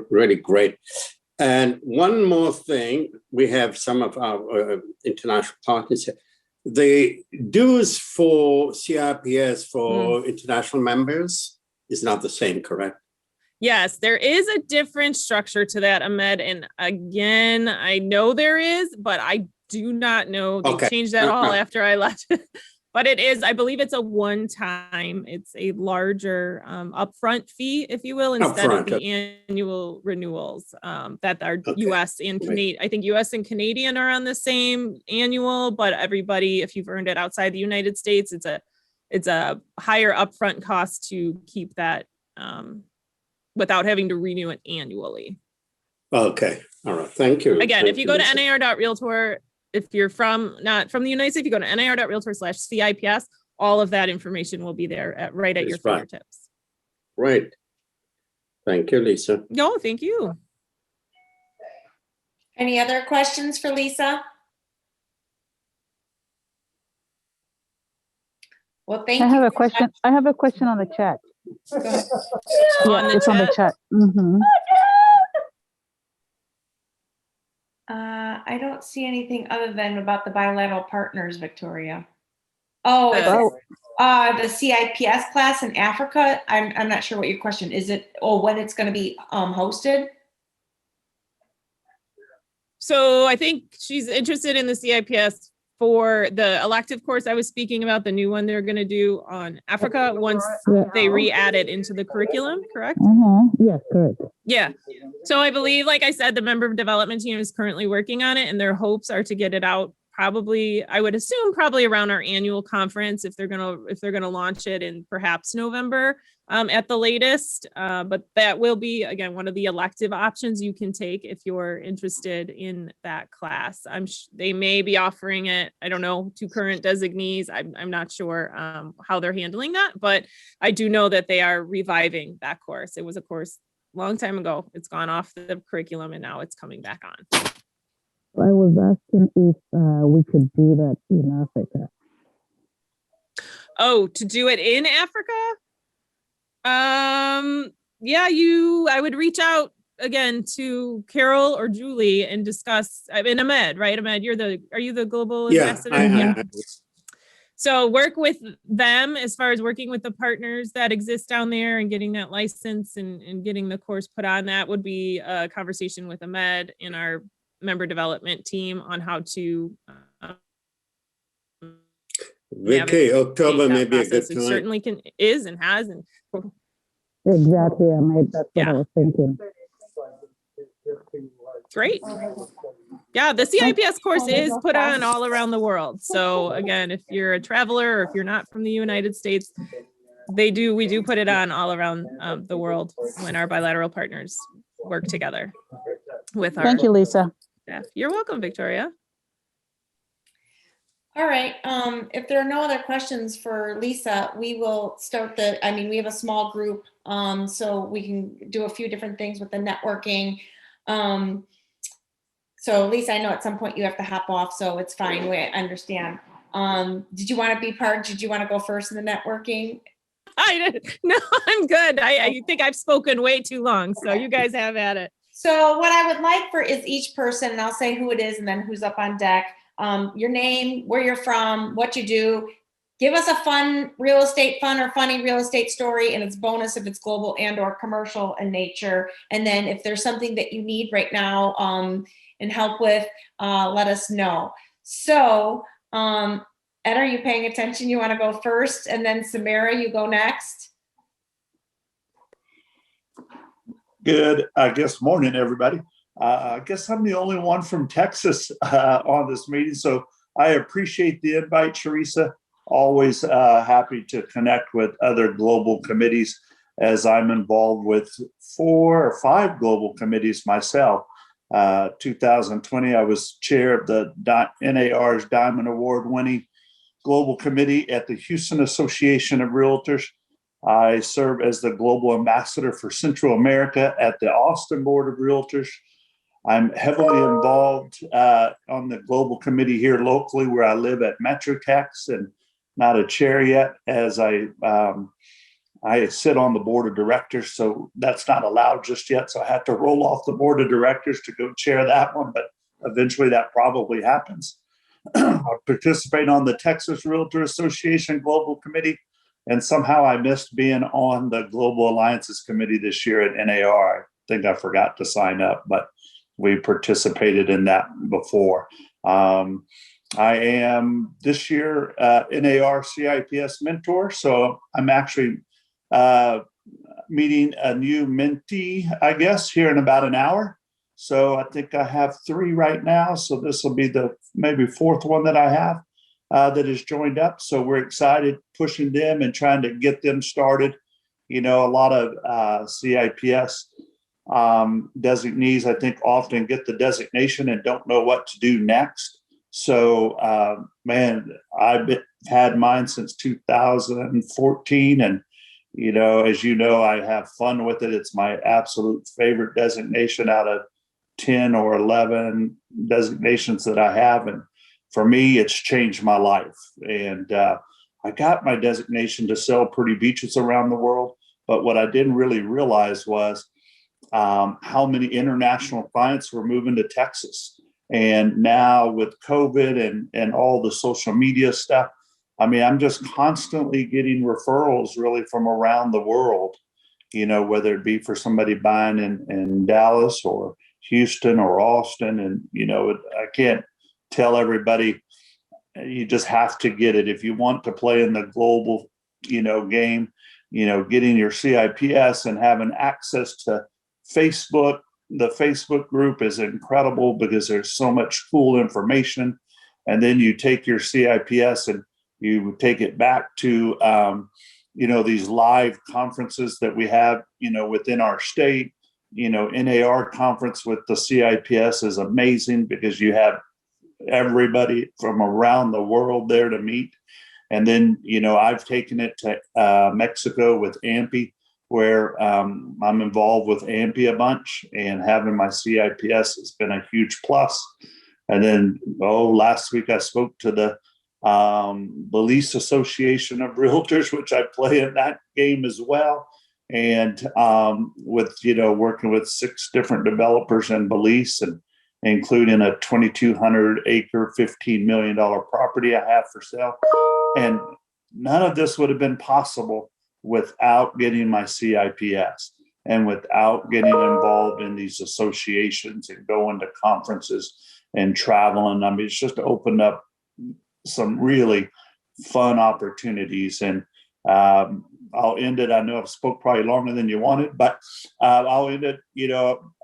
Really great. And one more thing, we have some of our international partners here. The dues for CIPS for international members is not the same, correct? Yes, there is a different structure to that, Ahmed. And again, I know there is, but I do not know. They changed that all after I left. But it is, I believe it's a one-time, it's a larger upfront fee, if you will, instead of the annual renewals that are US and Canadian. I think US and Canadian are on the same annual, but everybody, if you've earned it outside the United States, it's a higher upfront cost to keep that without having to renew it annually. Okay, all right, thank you. Again, if you go to nar.realtor, if you're not from the United States, if you go to nar.realtor/CIPS, all of that information will be there right at your fingertips. Right. Thank you, Lisa. No, thank you. Any other questions for Lisa? Well, thank you. I have a question. I have a question on the chat. It's on the chat. I don't see anything other than about the bilateral partners, Victoria. Oh, the CIPS class in Africa. I'm not sure what your question is. It when it's going to be hosted? So I think she's interested in the CIPS for the elective course I was speaking about, the new one they're going to do on Africa once they re-add it into the curriculum, correct? Yes, correct. Yeah. So I believe, like I said, the member development team is currently working on it, and their hopes are to get it out probably, I would assume, probably around our annual conference if they're gonna launch it in perhaps November at the latest. But that will be, again, one of the elective options you can take if you're interested in that class. They may be offering it, I don't know, to current designees. I'm not sure how they're handling that, but I do know that they are reviving that course. It was a course a long time ago. It's gone off the curriculum and now it's coming back on. I was asking if we could do that in Africa. Oh, to do it in Africa? Yeah, I would reach out again to Carol or Julie and discuss. I mean, Ahmed, right? Ahmed, are you the global Yeah, ambassador? So work with them as far as working with the partners that exist down there and getting that license and getting the course put on. That would be a conversation with Ahmed and our member development team on how to Vicky, October may be a good It time. certainly is and has. And Exactly, that's what I was thinking. great. Yeah, the CIPS course is put on all around the world. So again, if you're a traveler or if you're not from the United States, we do put it on all around the world when our bilateral partners work together with our. Thank you, Lisa. Staff. You're welcome, Victoria. All right. If there are no other questions for Lisa, we will start we have a small group, so we can do a few different things with the networking. So Lisa, I know at some point you have to hop off, so it's fine. We understand. Did you want to be part? Did you want to go first in the networking? No, I'm good. I think I've spoken way too long, so you guys have at it. So what I would like is each person, and I'll say who it is and then who's up on deck, your name, where you're from, what you do. Give us a fun or funny real estate story, and it's bonus if it's global and or commercial in nature. And then if there's something that you need right now and help with, let us know. So Ed, are you paying attention? You want to go first, and then Samara, you go next. Good, morning, everybody. I guess I'm the only one from Texas on this meeting, so I appreciate the invite, Teresa. Always happy to connect with other global committees, as I'm involved with 4 or 5 global committees myself. 2020, I was chair of the NAR's Diamond Award winning Global Committee at the Houston Association of Realtors. I serve as the Global Ambassador for Central America at the Austin Board of Realtors. I'm heavily involved on the Global Committee here locally where I live at Metrotex, and not a chair yet, as I sit on the board of directors, so that's not allowed just yet. So I have to roll off the board of directors to go chair that one, but eventually that probably happens. I participate on the Texas Realtor Association Global Committee, and somehow I missed being on the Global Alliances Committee this year at NAR. I think I forgot to sign up, but we participated in that before. I am this year NAR CIPS mentor, so I'm actually meeting a new mentee, I guess, here in about an hour. So I think I have 3 right now. So this will be the maybe 4th one that I have that has joined up. So we're excited pushing them and trying to get them started. You know, a lot of CIPS designees, I think, often get the designation and don't know what to do next. So, man, I've had mine since 2014. And, you know, as you know, I have fun with it. It's my absolute favorite designation out of 10 or 11 designations that I have. And for me, it's changed my life. And I got my designation to sell pretty beaches around the world. But what I didn't really realize was how many international clients were moving to Texas. And now with COVID and all the social media stuff, I mean, I'm just constantly getting referrals really from around the world, you know, whether it be for somebody buying in Dallas or Houston or Austin. And, you know, I can't tell everybody, you just have to get it. If you want to play in the global, you know, game, you know, getting your CIPS and having access to Facebook. The Facebook group is incredible because there's so much cool information. And then you take your CIPS and you take it back to, you know, these live conferences that we have, you know, within our state. You know, NAR conference with the CIPS is amazing because you have everybody from around the world there to meet. And then, you know, I've taken it to Mexico with AMPI, where I'm involved with AMPI a bunch, and having my CIPS has been a huge plus. And then, last week I spoke to the Lease Association of Realtors, which I play in that game as well. And with, working with 6 different developers in Belize, and including a 2,200 acre, $15 million property I have for sale. And none of this would have been possible without getting my CIPS and without getting involved in these associations and going to conferences and traveling. I mean, it's just opened up some really fun opportunities. And I'll end it. I know I've spoke probably longer than you wanted, but I'll end it,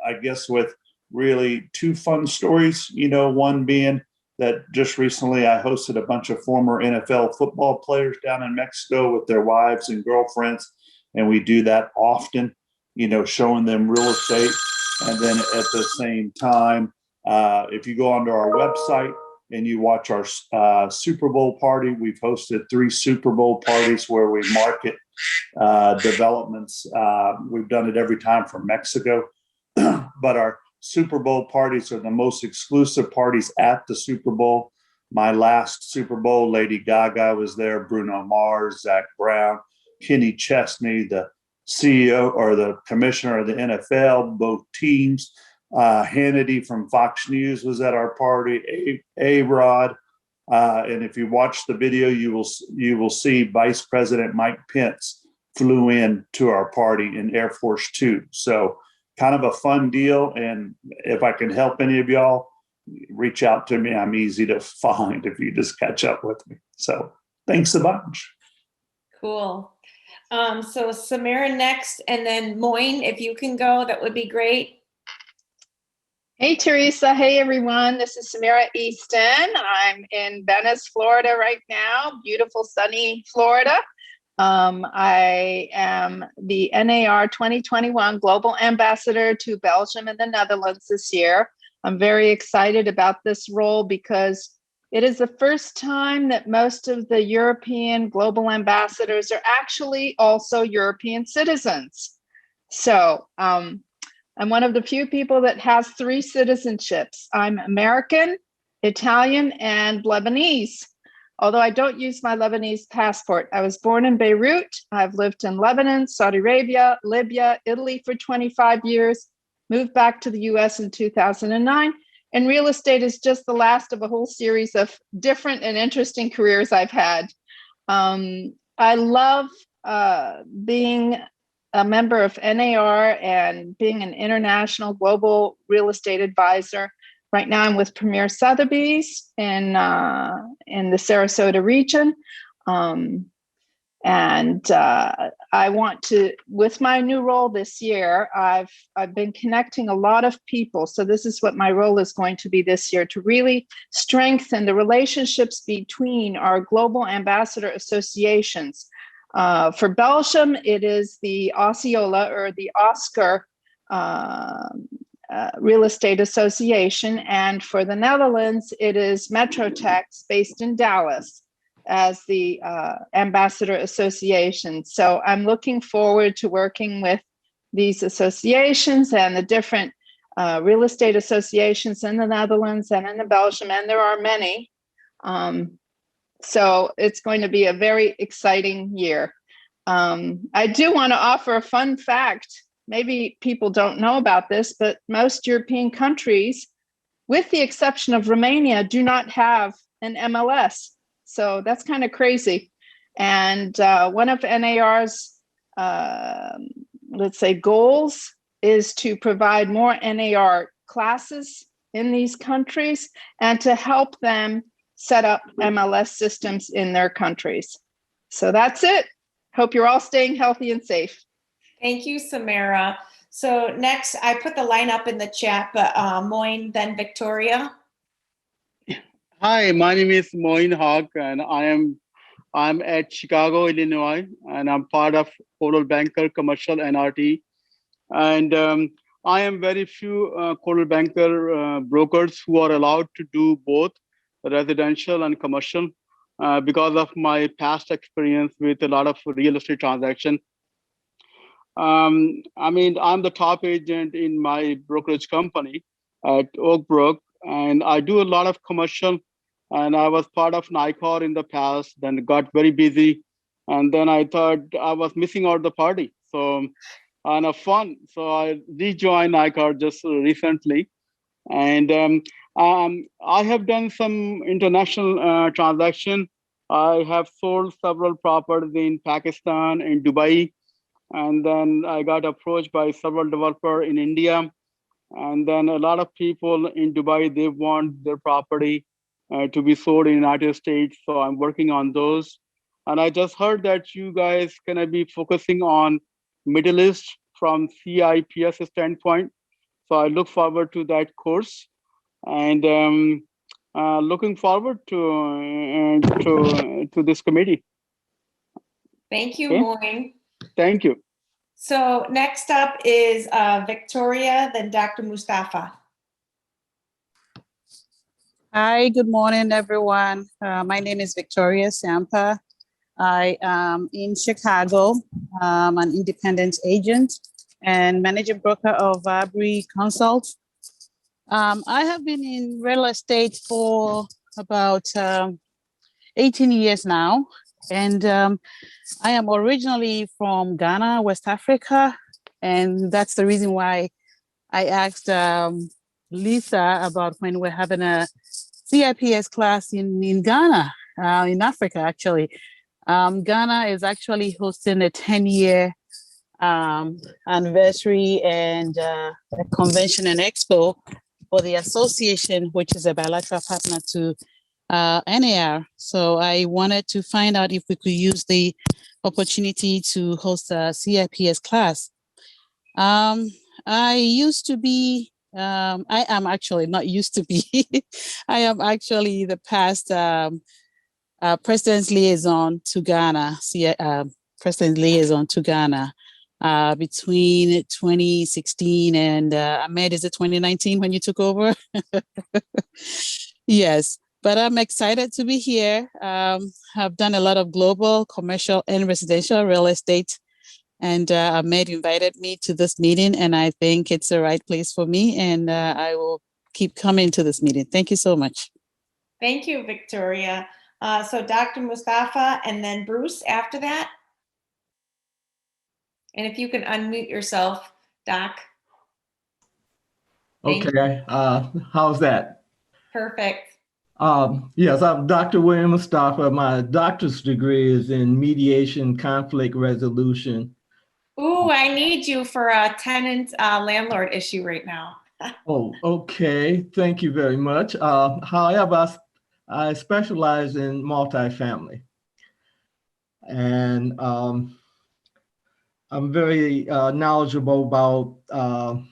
I guess with really 2 fun stories, one being that just recently I hosted a bunch of former NFL football players down in Mexico with their wives and girlfriends. And we do that often, showing them real estate. And then at the same time, if you go onto our website and you watch our Super Bowl party, we've hosted 3 Super Bowl parties where we market developments. We've done it every time from Mexico, but our Super Bowl parties are the most exclusive parties at the Super Bowl. My last Super Bowl, Lady Gaga was there, Bruno Mars, Zach Brown, Kenny Chesney, the CEO or the commissioner of the NFL, both teams. Hannity from Fox News was at our party, A-Rod. And if you watch the video, you will see Vice President Mike Pence flew in to our party in Air Force Two. So kind of a fun deal. And if I can help any of y'all, reach out to me. I'm easy to find if you just catch up with me. So thanks a bunch. Cool. So Samira next, and then Moyne, if you can go, that would be great. Hey, Teresa. Hey, everyone. This is Samira Easton. I'm in Venice, Florida right now. Beautiful, sunny Florida. I am the NAR 2021 Global Ambassador to Belgium and the Netherlands this year. I'm very excited about this role because it is the first time that most of the European global ambassadors are actually also European citizens. So I'm one of the few people that has 3 citizenships. I'm American, Italian, and Lebanese. Although I don't use my Lebanese passport. I was born in Beirut. I've lived in Lebanon, Saudi Arabia, Libya, Italy for 25 years, moved back to the US in 2009. And real estate is just the last of a whole series of different and interesting careers I've had. I love being a member of NAR and being an international global real estate advisor. Right now, I'm with Premier Sotheby's in the Sarasota region. I want to, with my new role this year, I've been connecting a lot of people. So this is what my role is going to be this year, to really strengthen the relationships between our global ambassador associations. For Belgium, it is the Osceola or the Oscar Real Estate Association. And for the Netherlands, it is Metrotex based in Dallas as the ambassador association. So I'm looking forward to working with these associations and the different real estate associations in the Netherlands and in the Belgium, and there are many. So it's going to be a very exciting year. I do want to offer a fun fact. Maybe people don't know about this, but most European countries, with the exception of Romania, do not have an MLS. So that's kind of crazy. And one of NAR's, let's say, goals is to provide more NAR classes in these countries and to help them set up MLS systems in their countries. So that's it. Hope you're all staying healthy and safe. Thank you, Samira. So next, I put the line up in the chat, but Moyne, then Victoria. Hi, my name is Moin Haq, and I'm at Chicago, Illinois, and I'm part of Coldwell Banker Commercial NRT. And I am very few Coldwell Banker brokers who are allowed to do both residential and commercial because of my past experience with a lot of real estate transactions. I mean, I'm the top agent in my brokerage company at Oak Brook, and I do a lot of commercial. And I was part of NICAR in the past, then got very busy. And then I thought I was missing out the party. So and a fun. So I rejoined NICAR just recently, and I have done some international transaction. I have sold several properties in Pakistan, in Dubai, and then I got approached by several developers in India. And then a lot of people in Dubai, they want their property to be sold in the United States. So I'm working on those. And I just heard that you guys gonna be focusing on Middle East from CIPS standpoint. So I look forward to that course, and looking forward to this committee. Thank you, Okay. Moin. Thank you. So next up is Victoria, then Dr. Mustafa. Hi, good morning, everyone. My name is Victoria Sampa. I am in Chicago. I'm an independent agent and managing broker of Abri Consult. I have been in real estate for about 18 years now. And I am originally from Ghana, West Africa. And that's the reason why I asked Lisa about when we're having a CIPS class in Ghana, in Africa, actually. Ghana is actually hosting a 10-year anniversary and a convention and expo for the association, which is a bilateral partner to NICAR. So I wanted to find out if we could use the opportunity to host a CIPS class. I used to be, I am actually not used to be, I am actually the past President's liaison to Ghana, President's liaison to Ghana between 2016 and Ahmed, is it 2019 when you took over? Yes, but I'm excited to be here. I've done a lot of global, commercial, and residential real estate. And Ahmed invited me to this meeting, and I think it's the right place for me. And I will keep coming to this meeting. Thank you so much. Thank you, Victoria. So Dr. Mustafa and then Bruce after that. And if you can unmute yourself, Doc. Thank Okay, how's that? Perfect. Yes, I'm Dr. William Mustafa. My doctor's degree is in mediation, conflict resolution. Ooh, I need you for a tenant landlord issue right now. Oh, okay. Thank you very much. However, I specialize in multifamily. And I'm very knowledgeable about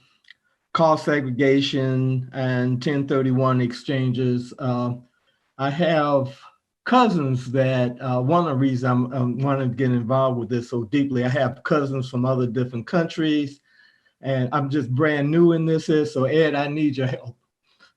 cost segregation and 1031 exchanges. I have cousins that one of the reasons I'm wanting to get involved with this so deeply, I have cousins from other different countries, and I'm just brand new in this. So Ed, I need your help.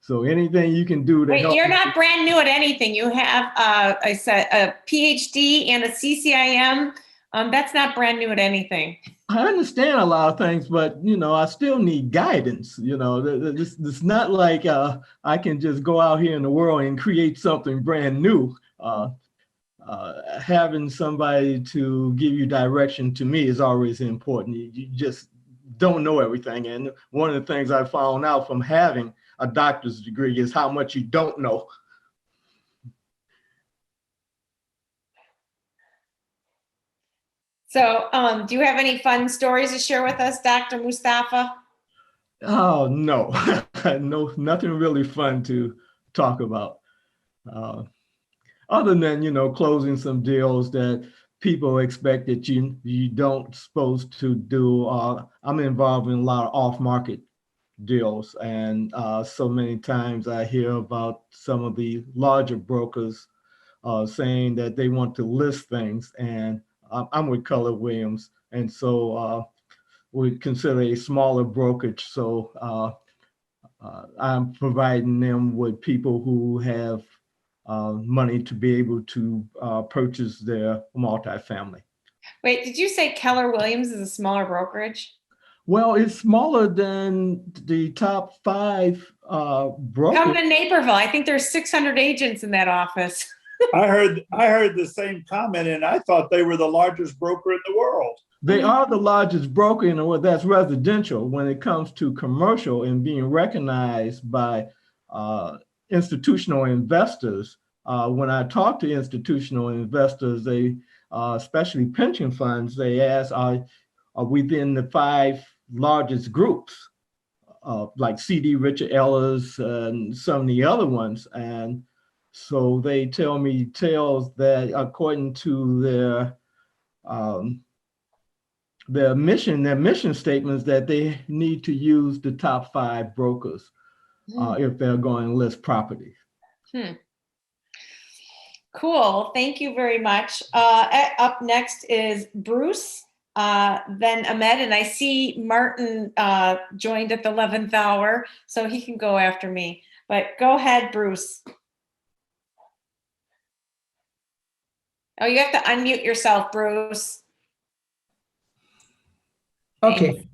So anything you can do to Wait, help. you're not brand new at anything. You have I said a PhD and a CCIM. That's not brand new at anything. I understand a lot of things, but I still need guidance. It's not like I can just go out here in the world and create something brand new. Having somebody to give you direction to me is always important. You just don't know everything. And one of the things I found out from having a doctor's degree is how much you don't know. So do you have any fun stories to share with us, Dr. Mustafa? Oh, no, no, nothing really fun to talk about. Other than, closing some deals that people expect that you don't supposed to do. I'm involved in a lot of off-market deals, and so many times I hear about some of the larger brokers saying that they want to list things, and I'm with Keller Williams, and so we consider a smaller brokerage. So I'm providing them with people who have money to be able to purchase their multifamily. Wait, did you say Keller Williams is a smaller brokerage? Well, it's smaller than the top 5 brokers. Come to Naperville. I think there's 600 agents in that office. I heard the same comment, and I thought they were the largest broker in the world. They are the largest broker in the world. That's residential. When it comes to commercial and being recognized by institutional investors, when I talk to institutional investors, they, especially pension funds, they ask, are within the 5 largest groups, like CD Richard Ellis and some of the other ones. And so they tell me tales that according to their mission statements, that they need to use the top 5 brokers if they're going to list property. Cool. Thank you very much. Up next is Bruce, then Ahmed, and I see Martin joined at the 11th hour, so he can go after me. But go ahead, Bruce. Oh, you have to unmute yourself, Bruce. Okay,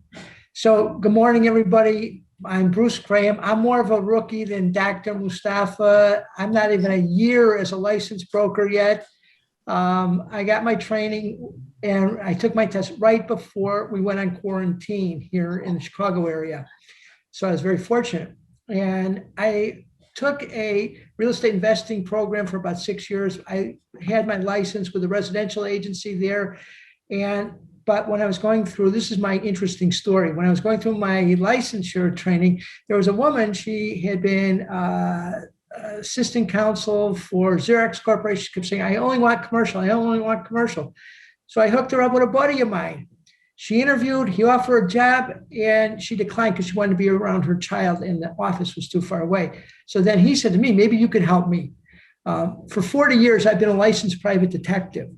so good morning, everybody. I'm Bruce Graham. I'm more of a rookie than Dr. Mustafa. I'm not even a year as a licensed broker yet. I got my training and I took my test right before we went on quarantine here in the Chicago area. So I was very fortunate. And I took a real estate investing program for about 6 years. I had my license with a residential agency there. But when I was going through, this is my interesting story. When I was going through my licensure training, there was a woman, she had been assistant counsel for Xerox Corporation. She kept saying, I only want commercial, I only want commercial. So I hooked her up with a buddy of mine. She interviewed, he offered her a job, and she declined because she wanted to be around her child and the office was too far away. So then he said to me, maybe you could help me. For 40 years, I've been a licensed private detective.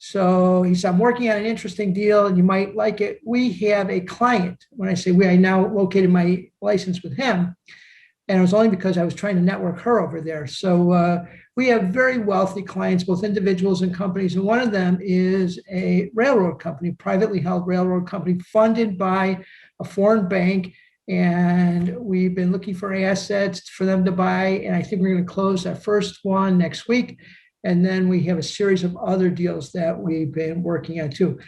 So he said, I'm working on an interesting deal and you might like it. We have a client. When I say we, I now located my license with him. And it was only because I was trying to network her over there. So we have very wealthy clients, both individuals and companies. And one of them is a railroad company, privately held railroad company funded by a foreign bank. And we've been looking for assets for them to buy. And I think we're going to close our first one next week. And then we have a series of other deals that we've been working on too.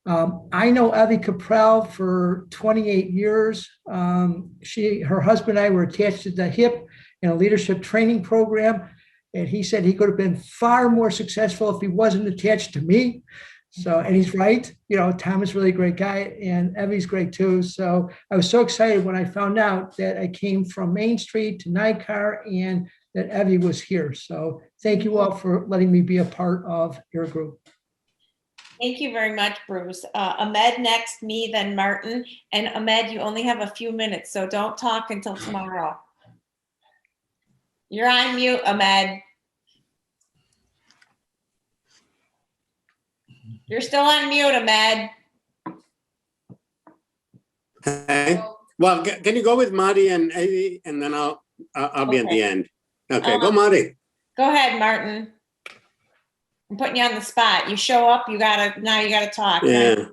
I know Evie Caprell for 28 years. Her husband and I were attached at the hip in a leadership training program. And he said he could have been far more successful if he wasn't attached to me. So, and he's right. You know, Tom is really a great guy and Evie's great too. So I was so excited when I found out that I came from Main Street to NICAR and that Evie was here. So thank you all for letting me be a part of your group. Thank you very much, Bruce. Ahmed next, me, then Martin. And Ahmed, you only have a few minutes, so don't talk until tomorrow. You're on mute, Ahmed. You're still on mute, Ahmed. Okay. Well, can you go with Marty and Evie, and then I'll be at the end. Okay, go Marty. Go ahead, Martin. I'm putting you on the spot. You show up, you gotta talk. Yeah. Right?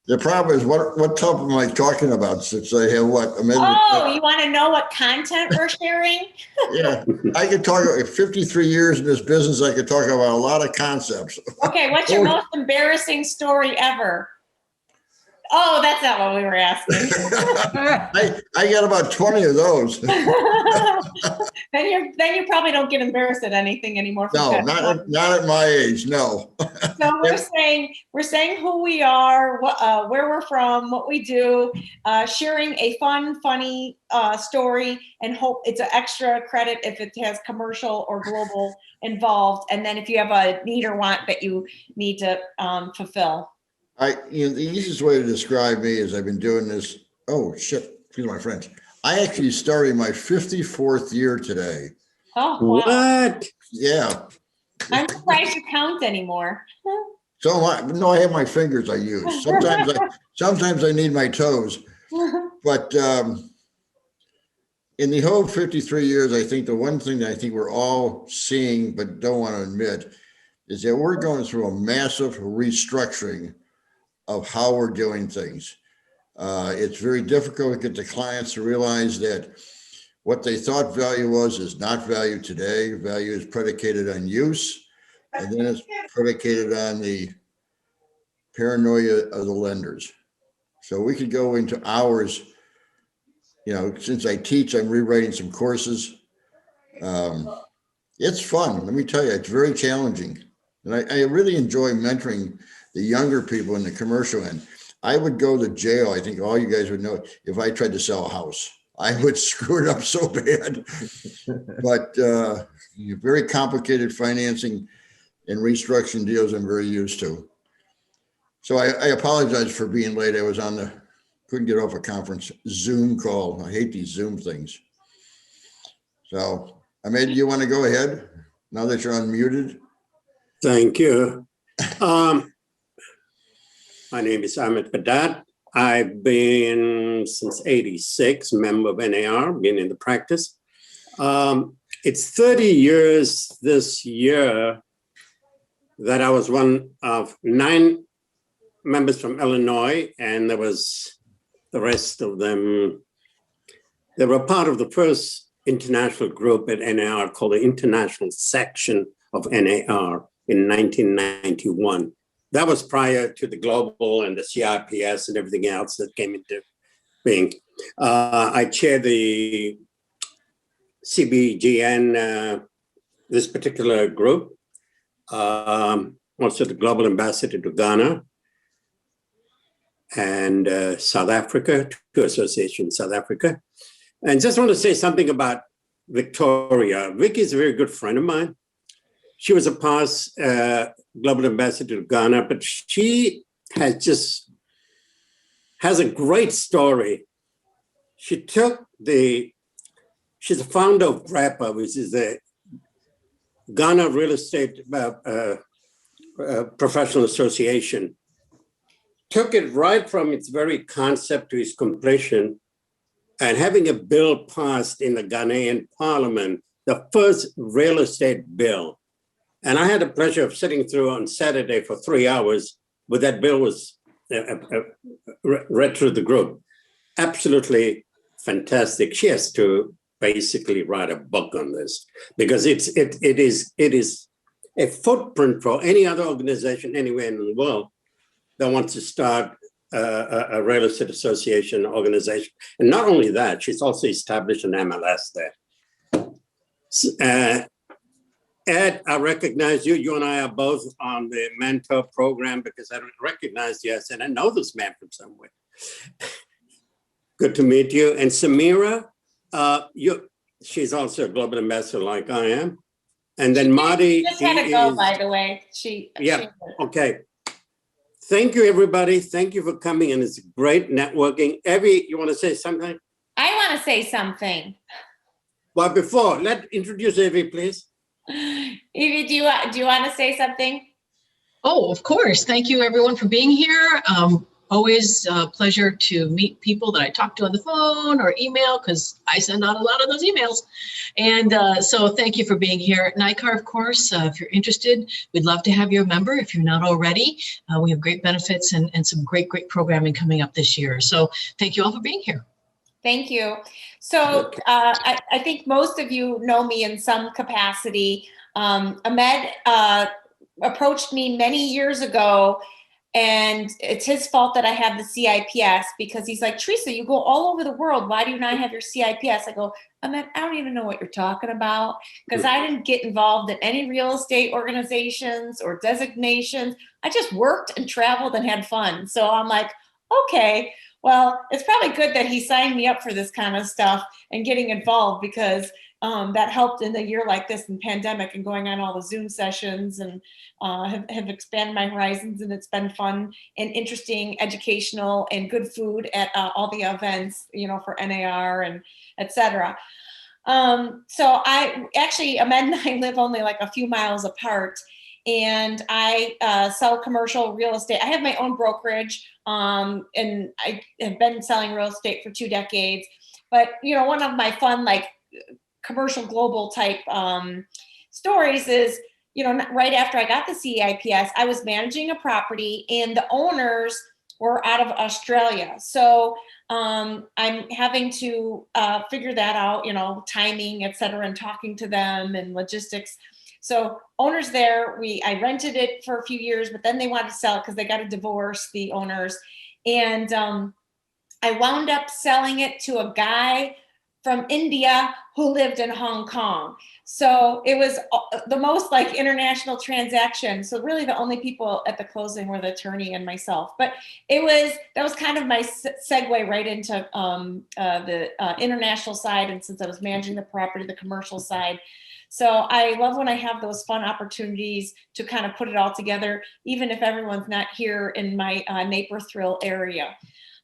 The problem is what topic am I talking about since I have what? Oh, you want to know what content we're sharing? Yeah, I could talk 53 years in this business. I could talk about a lot of concepts. Okay, what's your most embarrassing story ever? Oh, that's not what we were asking. I got about 20 of those. Then you probably don't get embarrassed at anything anymore. No, not at my age. No. So we're saying who we are, where we're from, what we do, sharing a funny story, and hope it's an extra credit if it has commercial or global involved, and then if you have a need or want that you need to fulfill. The easiest way to describe me is I've been doing this. Oh shit! Excuse my French. I actually started my 54th year today. Oh, wow. What? Yeah. I'm surprised you count anymore. So no, I have my fingers I use. Sometimes I need my toes. But in the whole 53 years, I think the one thing that I think we're all seeing but don't want to admit is that we're going through a massive restructuring of how we're doing things. It's very difficult to get the clients to realize that what they thought value was is not value today. Value is predicated on use, and then it's predicated on the paranoia of the lenders. So we could go into hours. You know, since I teach, I'm rewriting some courses. It's fun. Let me tell you, it's very challenging. And I really enjoy mentoring the younger people in the commercial end. I would go to jail. I think all you guys would know if I tried to sell a house. I would screw it up so bad. But very complicated financing and restructuring deals I'm very used to. So I apologize for being late. I was couldn't get off a conference Zoom call. I hate these Zoom things. So Ahmed, you want to go ahead now that you're unmuted? Thank you. My name is Ahmed Badat. I've been since '86 member of NICAR, been in the practice. It's 30 years this year that I was one of 9 members from Illinois, and there was the rest of them. They were part of the first international group at NICAR called the International Section of NICAR in 1991. That was prior to the global and the CIPS and everything else that came into being. I chair the CGBN, this particular group, also the global ambassador to Ghana and South Africa, 2 associations, South Africa. And just want to say something about Victoria. Vicky is a very good friend of mine. She was a past global ambassador to Ghana, but she has a great story. She's the founder of GRAPA, which is the Ghana Real Estate Professional Association. Took it right from its very concept to its completion, and having a bill passed in the Ghanaian parliament, the first real estate bill. And I had the pleasure of sitting through on Saturday for 3 hours where that bill was read through the group. Absolutely fantastic. She has to basically write a book on this because it is a footprint for any other organization anywhere in the world that wants to start a real estate association organization. And not only that, she's also established an MLS there. Ed, I recognize you. You and I are both on the mentor program because I recognize you. I said, I know this man from somewhere. Good to meet you. And Samira, she's also a global ambassador like I am. And then Marty. Just had to go, by the way. Okay. Thank you, everybody. Thank you for coming, and it's great networking. Evie, you want to say something? I want to say something. Well, introduce Evie, please. Evie, do you want to say something? Oh, of course. Thank you, everyone, for being here. Always a pleasure to meet people that I talk to on the phone or email, because I send out a lot of those emails. And so thank you for being here. NICAR, of course, if you're interested, we'd love to have you a member if you're not already. We have great benefits and some great programming coming up this year. So thank you all for being here. Thank you. So I think most of you know me in some capacity. Ahmed approached me many years ago, and it's his fault that I have the CIPS, because he's like, Teresa, you go all over the world. Why do you not have your CIPS? I go, Ahmed, I don't even know what you're talking about, because I didn't get involved in any real estate organizations or designations. I just worked and traveled and had fun. So I'm like, okay, well, it's probably good that he signed me up for this kind of stuff and getting involved, because that helped in a year like this in pandemic and going on all the Zoom sessions, and have expanded my horizons, and it's been fun and interesting, educational, and good food at all the events, for NAR and etc. So Ahmed and I live only like a few miles apart, and I sell commercial real estate. I have my own brokerage, and I have been selling real estate for 2 decades. But one of my fun commercial global type stories is, right after I got the CIPS, I was managing a property and the owners were out of Australia. So I'm having to figure that out, timing, et cetera, and talking to them and logistics. So owners there, I rented it for a few years, but then they wanted to sell it because they got a divorce, the owners. And I wound up selling it to a guy from India who lived in Hong Kong. So it was the most like international transaction. So really the only people at the closing were the attorney and myself. But that was kind of my segue right into the international side. And since I was managing the property, the commercial side. So I love when I have those fun opportunities to kind of put it all together, even if everyone's not here in my Naper Thrill area.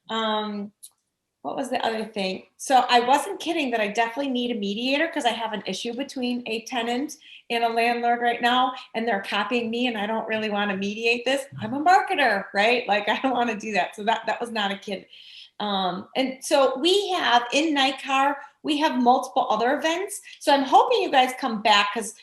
What was the other thing? So I wasn't kidding that I definitely need a mediator because I have an issue between a tenant and a landlord right now, and they're copying me, and I don't really want to mediate this. I'm a marketer, right? Like I don't want to do that. So that was not a kid. And so we have in NICAR, we have multiple other events. So I'm hoping you guys come back because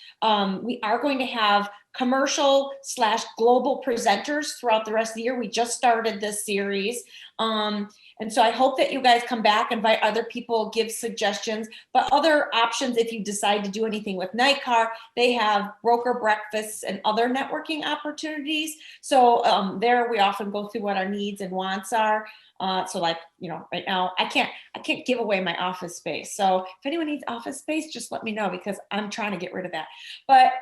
we are going to have commercial/global presenters throughout the rest of the year. We just started this series. And so I hope that you guys come back, invite other people, give suggestions, but other options if you decide to do anything with NICAR, they have broker breakfasts and other networking opportunities. So there we often go through what our needs and wants are. So like, right now I can't give away my office space. So if anyone needs office space, just let me know because I'm trying to get rid of that. But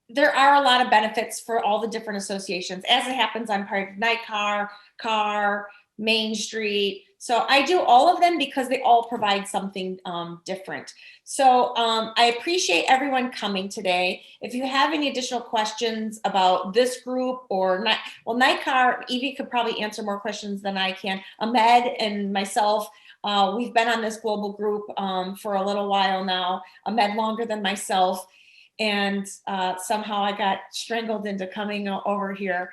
there are a lot of benefits for all the different associations. As it happens, I'm part of NICAR, CAR, Main Street. So I do all of them because they all provide something different. So I appreciate everyone coming today. If you have any additional questions about this group or not, well, NICAR, Evie could probably answer more questions than I can. Ahmed and myself, we've been on this global group for a little while now. Ahmed longer than myself. And somehow I got strangled into coming over here.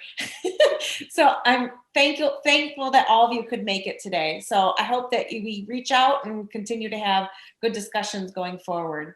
So I'm thankful that all of you could make it today. So I hope that we reach out and continue to have good discussions going forward.